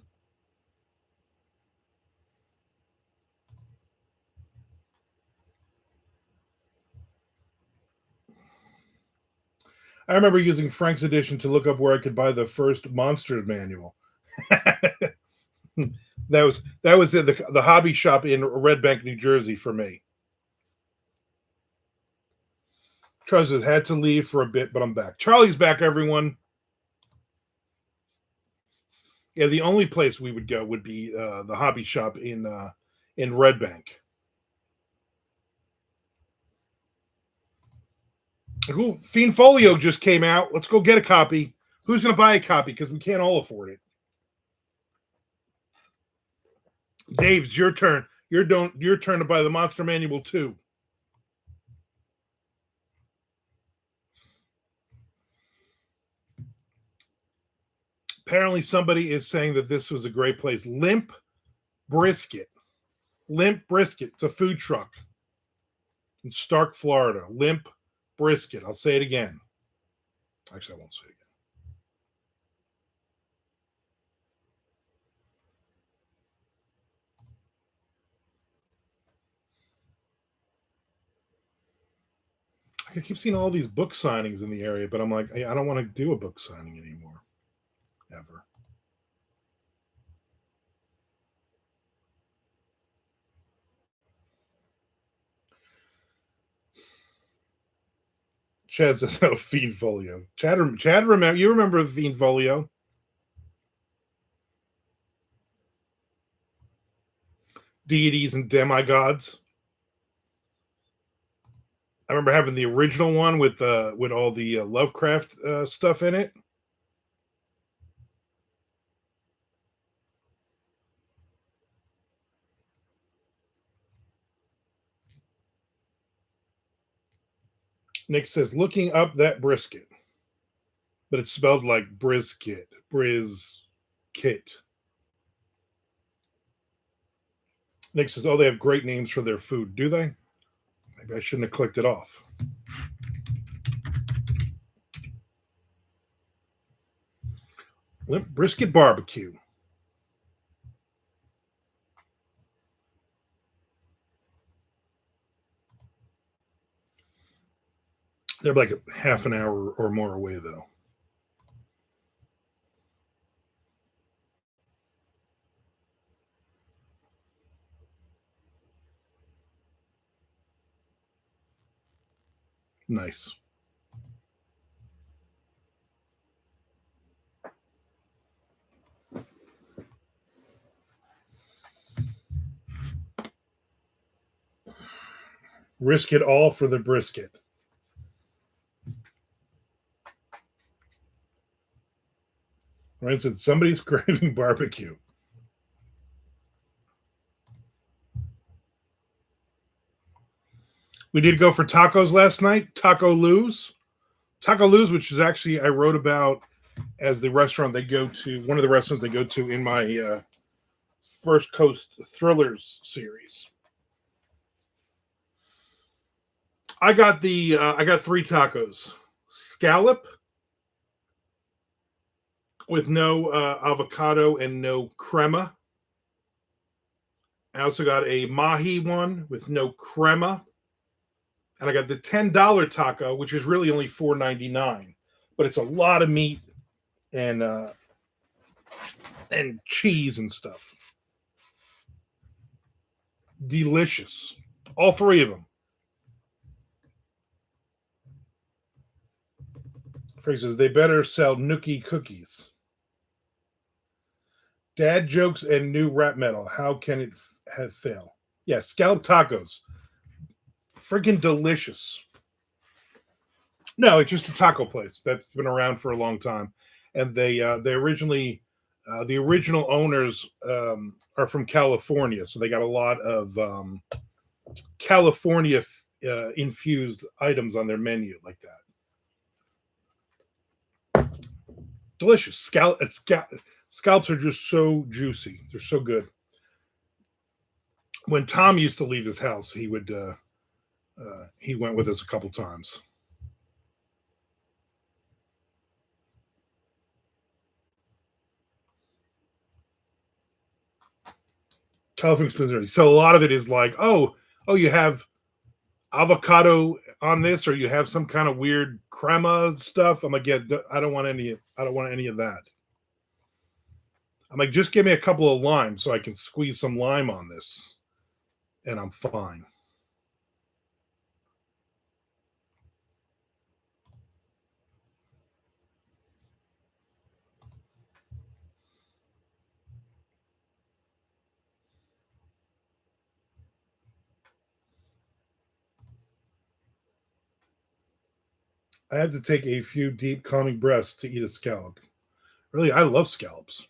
I remember using Frank's edition to look up where I could buy the first Monsters manual. that was the hobby shop in Red Bank, New Jersey for me. Charles had to leave for a bit, but I'm back. Charlie's back, everyone. Yeah, the only place we would go would be the hobby shop in Red Bank. Ooh, Fiend Folio just came out. Let's go get a copy. Who's going to buy a copy? Because we can't all afford it. Dave's your turn. Your turn to buy the Monster Manual too. Apparently, somebody is saying that this was a great place. Limp Brisket. It's a food truck in Stark, Florida. Limp Brisket. I'll say it again. Actually, I won't say it again. I keep seeing all these book signings in the area, but I'm like, I don't want to do a book signing anymore. Ever. Chad says, "No, Fiend Folio." Chad, remember? You remember Fiend Folio? Deities and demigods. I remember having the original one with all the Lovecraft stuff in it. Nick says, "Looking up that brisket, but it's spelled like brisket, kit." Nick says, "Oh, they have great names for their food, do they?" Maybe I shouldn't have clicked it off. Limp Brisket Barbecue. They're like a half an hour or more away, though. Nice. Risk it all for the brisket. For instance, somebody's craving barbecue. We did go for tacos last night. Taco Lou's. Taco Lou's, which is actually I wrote about as the restaurant they go to, one of the restaurants they go to in my First Coast Thrillers series. I got three tacos: scallop with no avocado and no crema. I also got a mahi one with no crema, and I got the $10 taco, which is really only $4.99, but it's a lot of meat and cheese and stuff. Delicious, all three of them. Frank says they better sell Nookie cookies. Dad jokes and new rap metal. How can it fail? Yeah, scallop tacos. Freaking delicious. No, it's just a taco place that's been around for a long time, and they originally the original owners are from California, so they got a lot of California infused items on their menu like that. Delicious. Scallops are just so juicy. They're so good. When Tom used to leave his house, he went with us a couple times. California specifically. So a lot of it is like, oh, you have avocado on this, or you have some kind of weird crema stuff. I'm like, yeah, I don't want any of that. I'm like, just give me a couple of limes so I can squeeze some lime on this, and I'm fine. I had to take a few deep, calming breaths to eat a scallop. Really, I love scallops.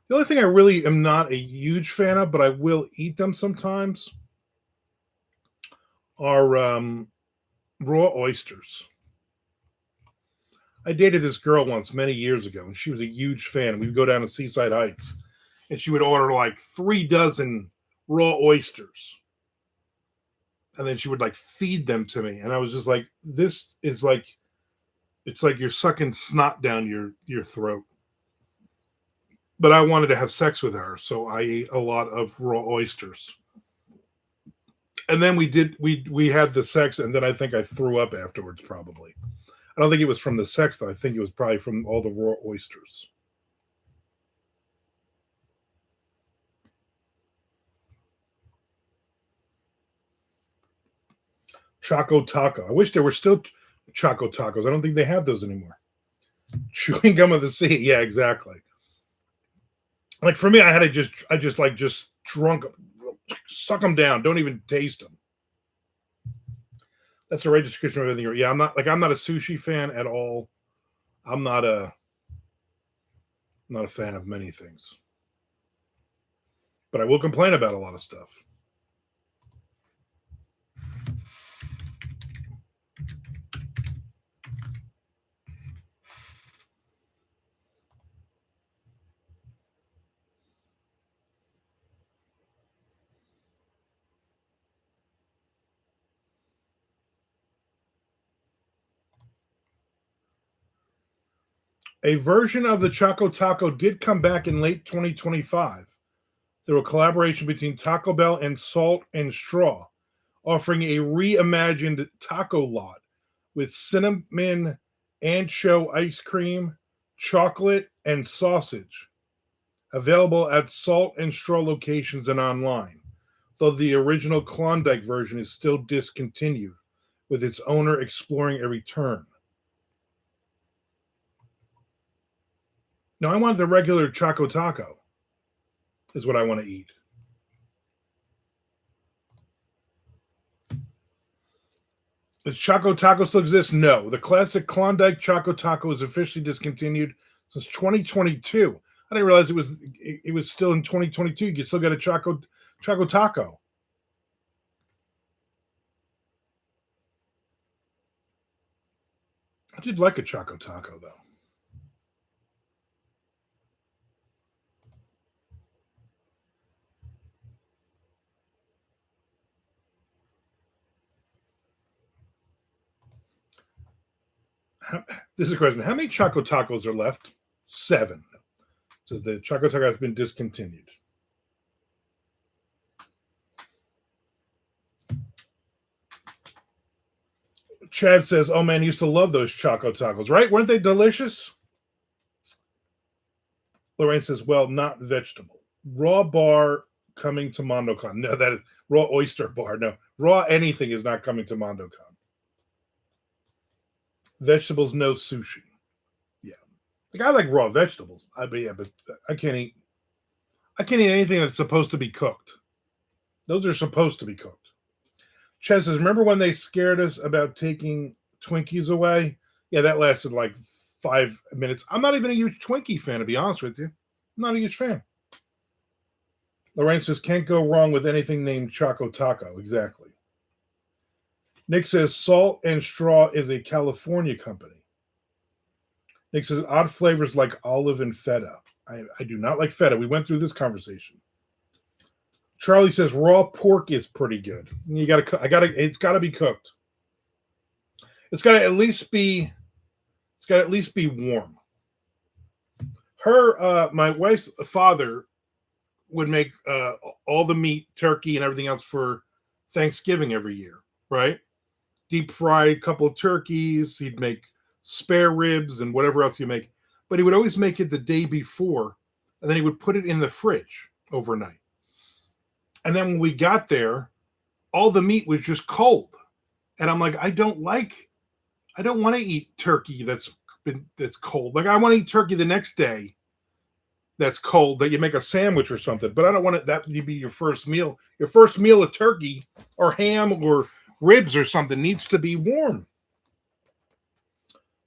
The only thing I really am not a huge fan of, but I will eat them sometimes, are raw oysters. I dated this girl once many years ago, and she was a huge fan. We'd go down to Seaside Heights, and she would order like 3 dozen raw oysters, and then she would like feed them to me, and I was just like, "This is like, it's like you're sucking snot down your throat." But I wanted to have sex with her, so I ate a lot of raw oysters. And then we had the sex, and then I think I threw up afterwards. Probably, I don't think it was from the sex though. I think it was probably from all the raw oysters. Choco taco. I wish there were still choco tacos. I don't think they have those anymore. Chewing gum of the sea. Yeah, exactly. Like for me, I just drunk, suck them down. Don't even taste them. That's the right description of everything. Yeah, I'm not a sushi fan at all. I'm not a fan of many things, but I will complain about a lot of stuff. A version of the Choco Taco did come back in late 2025 through a collaboration between Taco Bell and Salt and Straw, offering a reimagined taco lot with cinnamon ancho ice cream, chocolate, and sausage. Available at Salt and Straw locations and online, though the original Klondike version is still discontinued, with its owner exploring a return. Now, I want the regular Choco Taco, is what I want to eat. Does Choco Taco still exist? No. The classic Klondike Choco Taco is officially discontinued since 2022. I didn't realize it was still in 2022. You still got a Choco Taco. I did like a Choco Taco though. This is a question. How many Choco Tacos are left? 7. It says the Choco Taco has been discontinued. Chad says, "Oh man, I used to love those Choco Tacos, right? Weren't they delicious?" Lorraine says, "Well, not vegetable. Raw bar coming to MondoCon. No, that is raw oyster bar. No, raw anything is not coming to MondoCon. Vegetables, no sushi. Yeah, like I like raw vegetables. But I can't eat. I can't eat anything that's supposed to be cooked. Those are supposed to be cooked." Ches says, "Remember when they scared us about taking Twinkies away? Yeah, that lasted like 5 minutes. I'm not even a huge Twinkie fan, to be honest with you. I'm not a huge fan." Lorraine says, "Can't go wrong with anything named Choco Taco." Exactly. Nick says, "Salt and Straw is a California company." Nick says, "Odd flavors like olive and feta." I do not like feta. We went through this conversation. Charlie says, "Raw pork is pretty good. You gotta, it's gotta be cooked. It's gotta at least be, it's gotta at least be warm." My wife's father would make all the meat, turkey, and everything else for Thanksgiving every year, right? Deep fried couple of turkeys. He'd make spare ribs and whatever else you make. But he would always make it the day before, and then he would put it in the fridge overnight. And then when we got there, all the meat was just cold. And I'm like, I don't want to eat turkey that's cold. Like I want to eat turkey the next day that's cold, that you make a sandwich or something. But I don't want that to be your first meal. Your first meal of turkey or ham or ribs or something needs to be warm.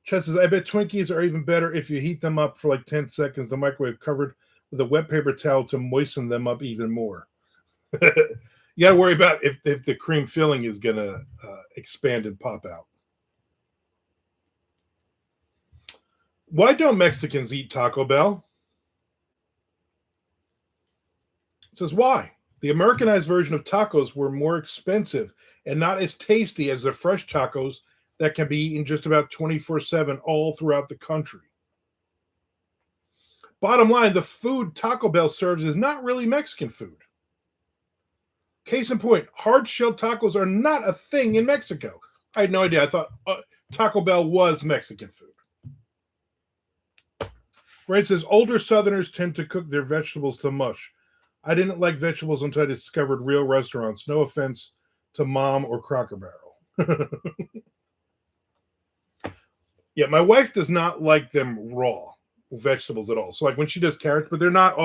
Chess says, "I bet Twinkies are even better if you heat them up for like 10 seconds, the microwave covered with a wet paper towel to moisten them up even more." You got to worry about if the cream filling is going to expand and pop out. Why don't Mexicans eat Taco Bell? It says, "Why? The Americanized version of tacos were more expensive and not as tasty as the fresh tacos that can be eaten just about 24/7 all throughout the country. Bottom line, the food Taco Bell serves is not really Mexican food. Case in point, hard-shell tacos are not a thing in Mexico. I had no idea. I thought Taco Bell was Mexican food." Ray says, "Older Southerners tend to cook their vegetables to mush. I didn't like vegetables until I discovered real restaurants. No offense to Mom or Cracker Barrel." Yeah, my wife does not like them raw vegetables at all. So like when she does carrots, but they're not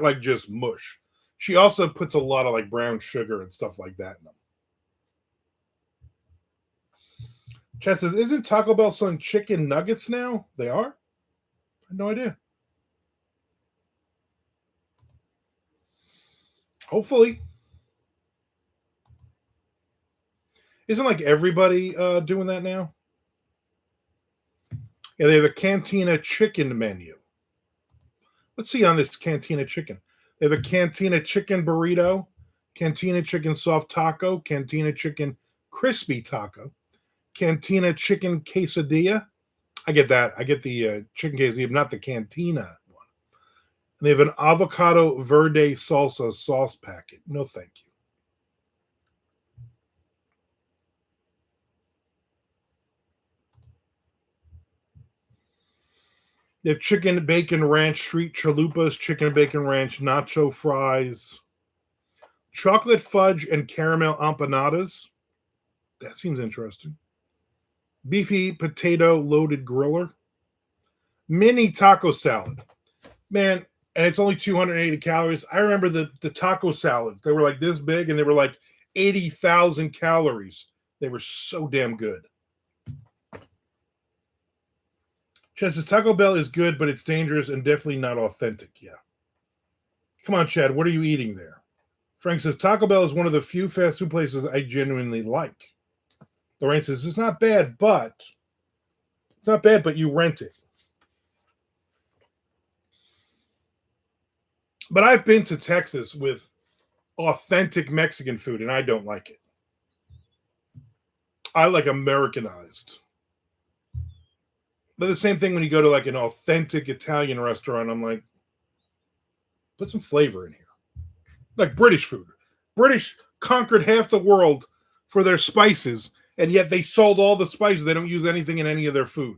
like just mush. She also puts a lot of like brown sugar and stuff like that in them. Chad says, "Isn't Taco Bell selling chicken nuggets now?" They are? I had no idea. Hopefully. Isn't like everybody doing that now? Yeah, they have a Cantina chicken menu. Let's see on this Cantina chicken. They have a Cantina chicken burrito, Cantina chicken soft taco, Cantina chicken crispy taco, Cantina chicken quesadilla. I get that. I get the chicken quesadilla, not the Cantina one. And they have an avocado verde salsa sauce packet. No, thank you. They have chicken bacon ranch street chalupas, chicken bacon ranch nacho fries, chocolate fudge and caramel empanadas. That seems interesting. Beefy potato loaded griller. Mini taco salad. Man, and it's only 280 calories. I remember the taco salads. They were like this big and they were like 80,000 calories They were so damn good. Chad says Taco Bell is good, but it's dangerous and definitely not authentic. Yeah. Come on, Chad. What are you eating there? Frank says Taco Bell is one of the few fast food places I genuinely like. Lorraine says it's not bad, but you rent it. But I've been to Texas with authentic Mexican food, and I don't like it. I like Americanized. But the same thing when you go to like an authentic Italian restaurant, I'm like, put some flavor in here. Like British food. British conquered half the world for their spices, and yet they sold all the spices. They don't use anything in any of their food.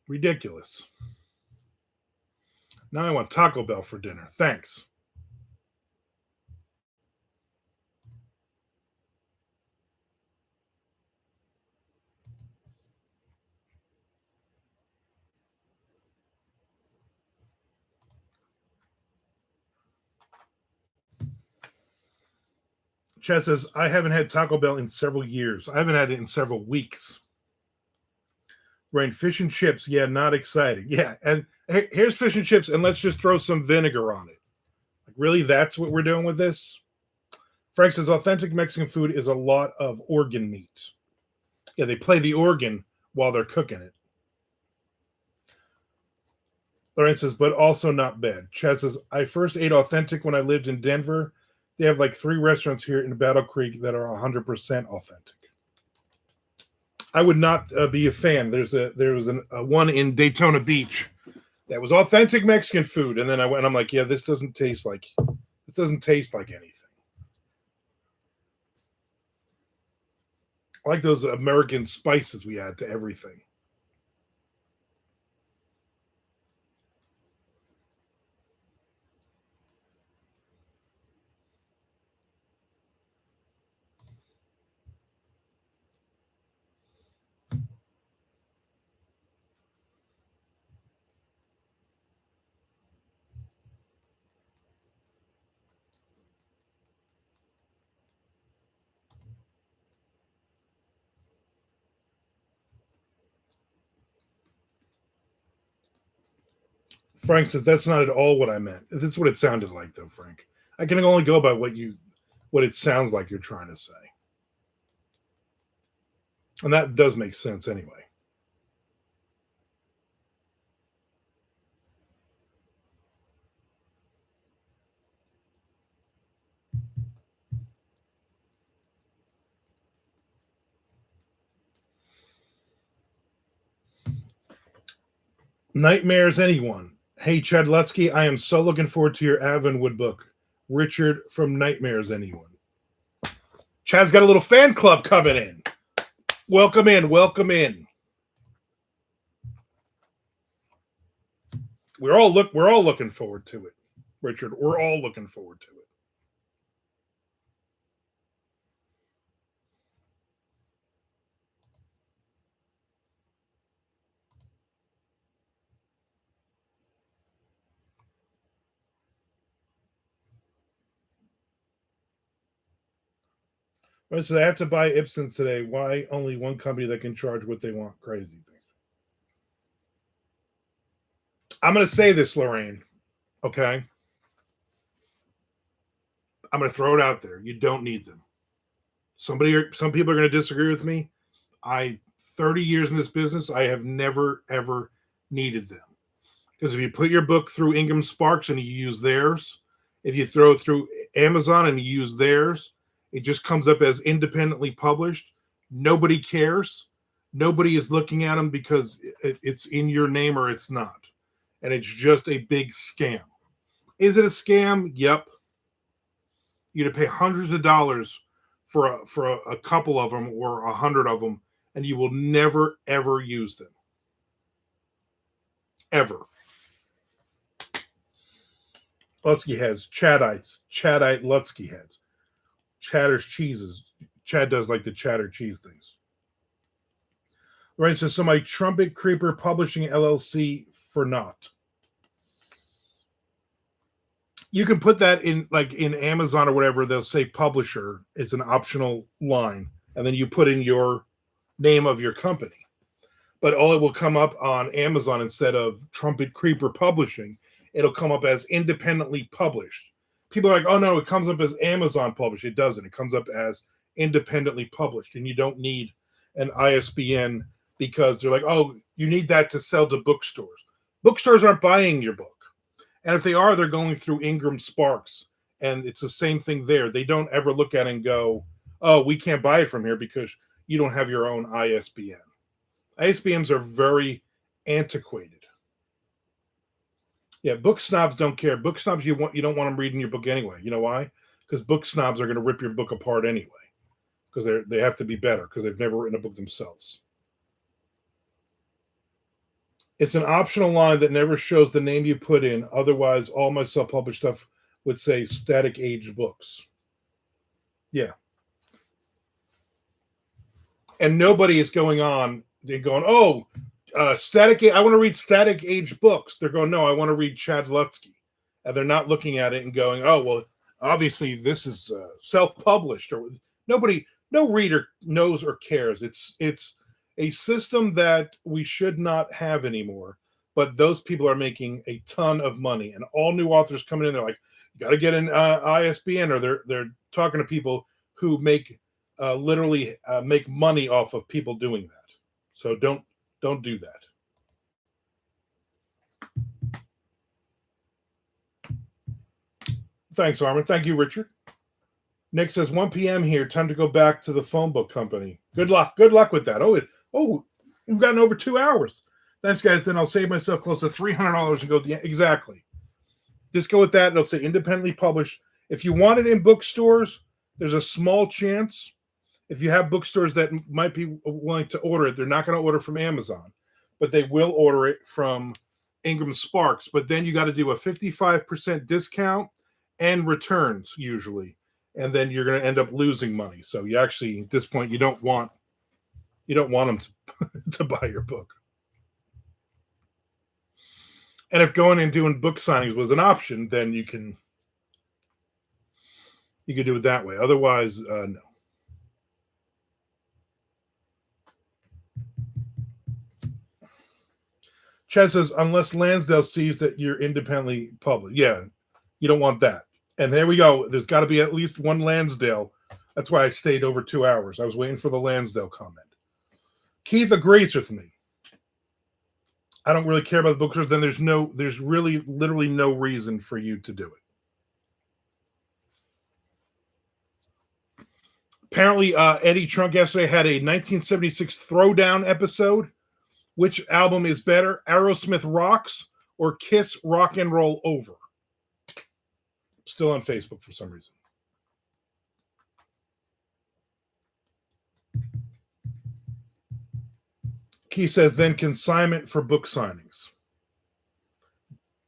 Ridiculous. Now I want Taco Bell for dinner. Thanks. Chad says, I haven't had Taco Bell in several years. I haven't had it in several weeks. Right, fish and chips. Yeah, not exciting. Yeah, and here's fish and chips, and let's just throw some vinegar on it. Like, really, that's what we're doing with this? Frank says, authentic Mexican food is a lot of organ meat. Yeah, they play the organ while they're cooking it. Lorraine says, but also not bad. Chad says, I first ate authentic when I lived in Denver. They have like 3 restaurants here in Battle Creek that are 100% authentic. I would not be a fan. There was a one in Daytona Beach that was authentic Mexican food, and then I went. And I'm like, yeah, this doesn't taste like anything. I like those American spices we add to everything. Frank says that's not at all what I meant. That's what it sounded like, though, Frank. I can only go by what it sounds like you're trying to say, and that does make sense anyway. Nightmares, anyone? Hey, Chad Lutsky, I am so looking forward to your Avonwood book. Richard from Nightmares, anyone? Chad's got a little fan club coming in. Welcome in. Welcome in. We're all looking forward to it, Richard. We're all looking forward to it. I said I have to buy Ipsons today. Why only one company that can charge what they want? Crazy things. I'm going to say this, Lorraine. Okay. I'm going to throw it out there. You don't need them. Some people are going to disagree with me. 30 years in this business, I have never ever needed them. Because if you put your book through Ingram Sparks and you use theirs, if you throw it through Amazon and you use theirs, it just comes up as independently published. Nobody cares. Nobody is looking at them because it's in your name or it's not. And it's just a big scam. Is it a scam? Yep. You'd pay hundreds of dollars for a couple of them or 100 of them, and you will never, ever use them. Ever. Lutsky heads, Chadites, Chadite Lutsky heads, Chadder's cheeses. Chad does like the cheddar cheese things. Right, so somebody Trumpet Creeper Publishing LLC for naught. You can put that in, like in Amazon or whatever, they'll say publisher. It's an optional line. And then you put in your name of your company. But all it will come up on Amazon instead of Trumpet Creeper Publishing, it'll come up as independently published. People are like, oh no, it comes up as Amazon published. It doesn't. It comes up as independently published. And you don't need an ISBN because they're like, oh, you need that to sell to bookstores. Bookstores aren't buying your book. And if they are, they're going through Ingram Sparks. And it's the same thing there. They don't ever look at it and go, oh, we can't buy it from here because you don't have your own ISBN. ISBNs are very antiquated. Yeah, book snobs don't care. Book snobs, you don't want them reading your book anyway. You know why? Because book snobs are going to rip your book apart anyway. Because they have to be better because they've never written a book themselves. It's an optional line that never shows the name you put in. Otherwise, all my self-published stuff would say Static Age Books. Yeah. And nobody is going on and going, oh, I want to read Static Age books. They're going, no, I want to read Chad Lutsky. And they're not looking at it and going, oh, well, obviously this is self-published. Or no reader knows or cares. It's a system that we should not have anymore. But those people are making a ton of money. And all new authors coming in, they're like, you got to get an ISBN, or they're talking to people who literally make money off of people doing that. So don't do that. Thanks, Armand. Thank you, Richard. Nick says 1 p.m. here. Time to go back to the phone book company. Good luck. Good luck with that. We've gotten over 2 hours. Thanks, guys. Then I'll save myself close to $300 and go exactly. Just go with that. It'll say independently published. If you want it in bookstores, there's a small chance. If you have bookstores that might be willing to order it, they're not going to order from Amazon, but they will order it from Ingram Sparks. But then you got to do a 55% discount and returns usually, and then you're going to end up losing money. So you actually, at this point, you don't want them to buy your book. And if going and doing book signings was an option, then you could do it that way. Otherwise, no. Chad says, unless Lansdale sees that you're independently published. Yeah, you don't want that. And there we go. There's got to be at least one Lansdale. That's why I stayed over 2 hours. I was waiting for the Lansdale comment. Keith agrees with me. I don't really care about the bookstores. Then there's really literally no reason for you to do it. Apparently, Eddie Trunk yesterday had a 1976 Throwdown episode. Which album is better, Aerosmith Rocks or Kiss Rock and Roll Over? Still on Facebook for some reason. Keith says, then consignment for book signings.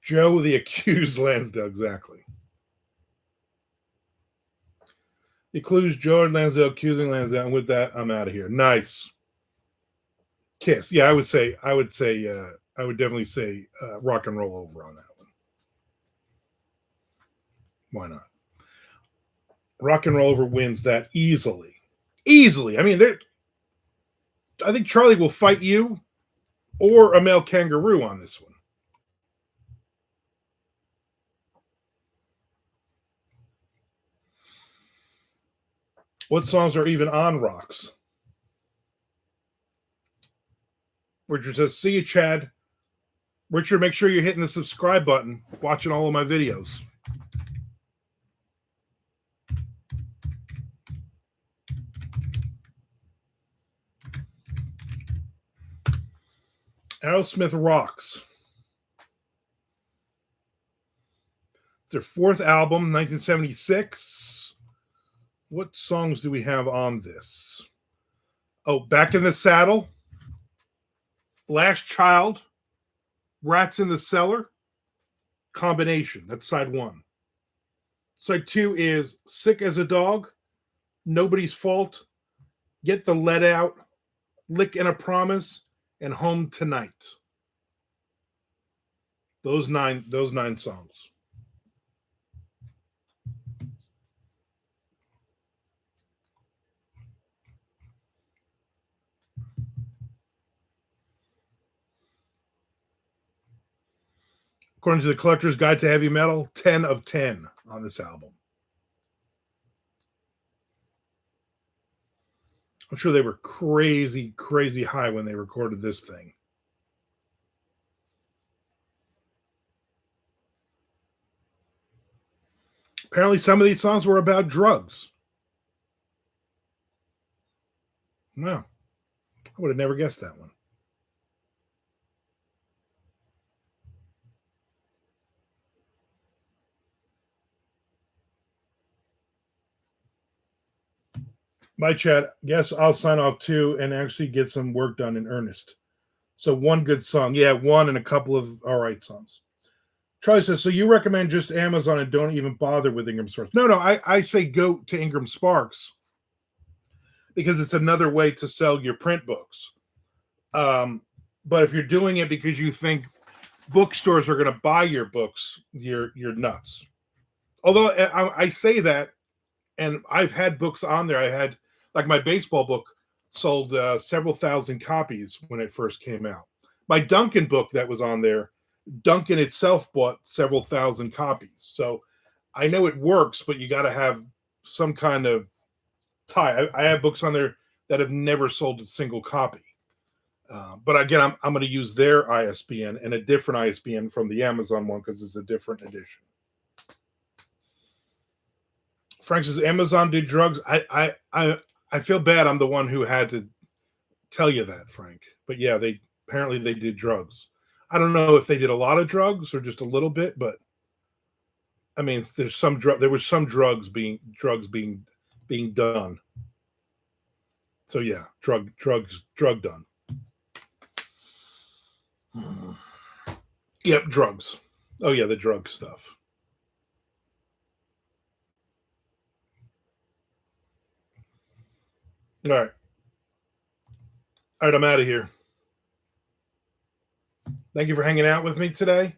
Joe, the accused Lansdale, exactly. Accused Joe Lansdale, accusing Lansdale, and with that, I'm out of here. Nice. Kiss. Yeah, I would definitely say Rock and Roll Over on that one. Why not? Rock and Roll Over wins that easily. Easily. I mean, I think Charlie will fight you or a male kangaroo on this one. What songs are even on Rocks? Richard says, see you, Chad. Richard, make sure you're hitting the subscribe button, watching all of my videos. Aerosmith Rocks. It's their fourth album, 1976. What songs do we have on this? Oh, Back in the Saddle. Last Child, Rats in the Cellar, Combination. That's side one. Side two is Sick as a Dog, Nobody's Fault, Get the Lead Out, Lick and a Promise, and Home Tonight. Those nine songs. According to the Collector's Guide to Heavy Metal, 10 of 10 on this album. I'm sure they were crazy, crazy high when they recorded this thing. Apparently, some of these songs were about drugs. Wow. I would have never guessed that one. My chat, guess I'll sign off too and actually get some work done in earnest. So one good song. Yeah, one and a couple of all right songs. Charlie says, so you recommend just Amazon and don't even bother with Ingram Sparks? No, I say go to Ingram Sparks because it's another way to sell your print books. But if you're doing it because you think bookstores are going to buy your books, you're nuts. Although I say that, and I've had books on there. I had, like, my baseball book sold several thousand copies when it first came out. My Duncan book that was on there, Duncan itself bought several thousand copies. So I know it works, but you got to have some kind of tie. I have books on there that have never sold a single copy. But again, I'm going to use their ISBN and a different ISBN from the Amazon one because it's a different edition. Frank says, Amazon did drugs. I feel bad. I'm the one who had to tell you that, Frank. But yeah, they did drugs. I don't know if they did a lot of drugs or just a little bit, but I mean, there was some drugs being done. So yeah, drugs done. Yep, drugs. Oh yeah, the drug stuff. All right, I'm out of here. Thank you for hanging out with me today.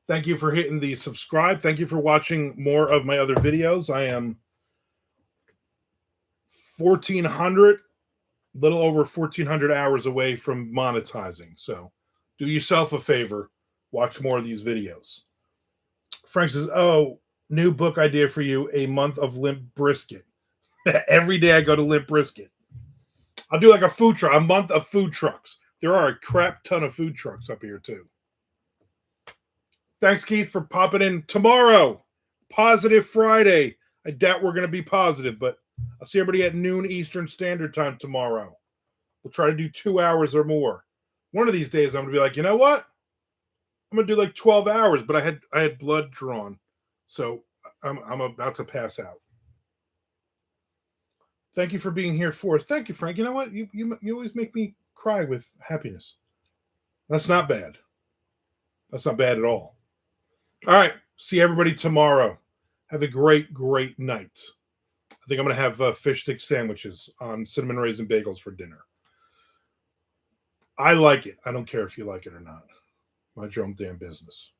Thank you for hitting the subscribe. Thank you for watching more of my other videos. I am 1,400, little over 1,400 hours away from monetizing. So do yourself a favor. Watch more of these videos. Frank says, oh, new book idea for you, A Month of Limp Brisket. Every day I go to Limp Brisket. I'll do like a food truck, a month of food trucks. There are a crap ton of food trucks up here too. Thanks, Keith, for popping in. Tomorrow, Positive Friday. I doubt we're going to be positive, but I'll see everybody at noon Eastern Standard Time tomorrow. We'll try to do 2 hours or more. One of these days, I'm going to be like, you know what? I'm going to do like 12 hours, but I had blood drawn, so I'm about to pass out. Thank you for being here for us. Thank you, Frank. You know what? You always make me cry with happiness. That's not bad. That's not bad at all. All right. See everybody tomorrow. Have a great, great night. I think I'm going to have fish stick sandwiches on cinnamon raisin bagels for dinner. I like it. I don't care if you like it or not. Mind your own damn business.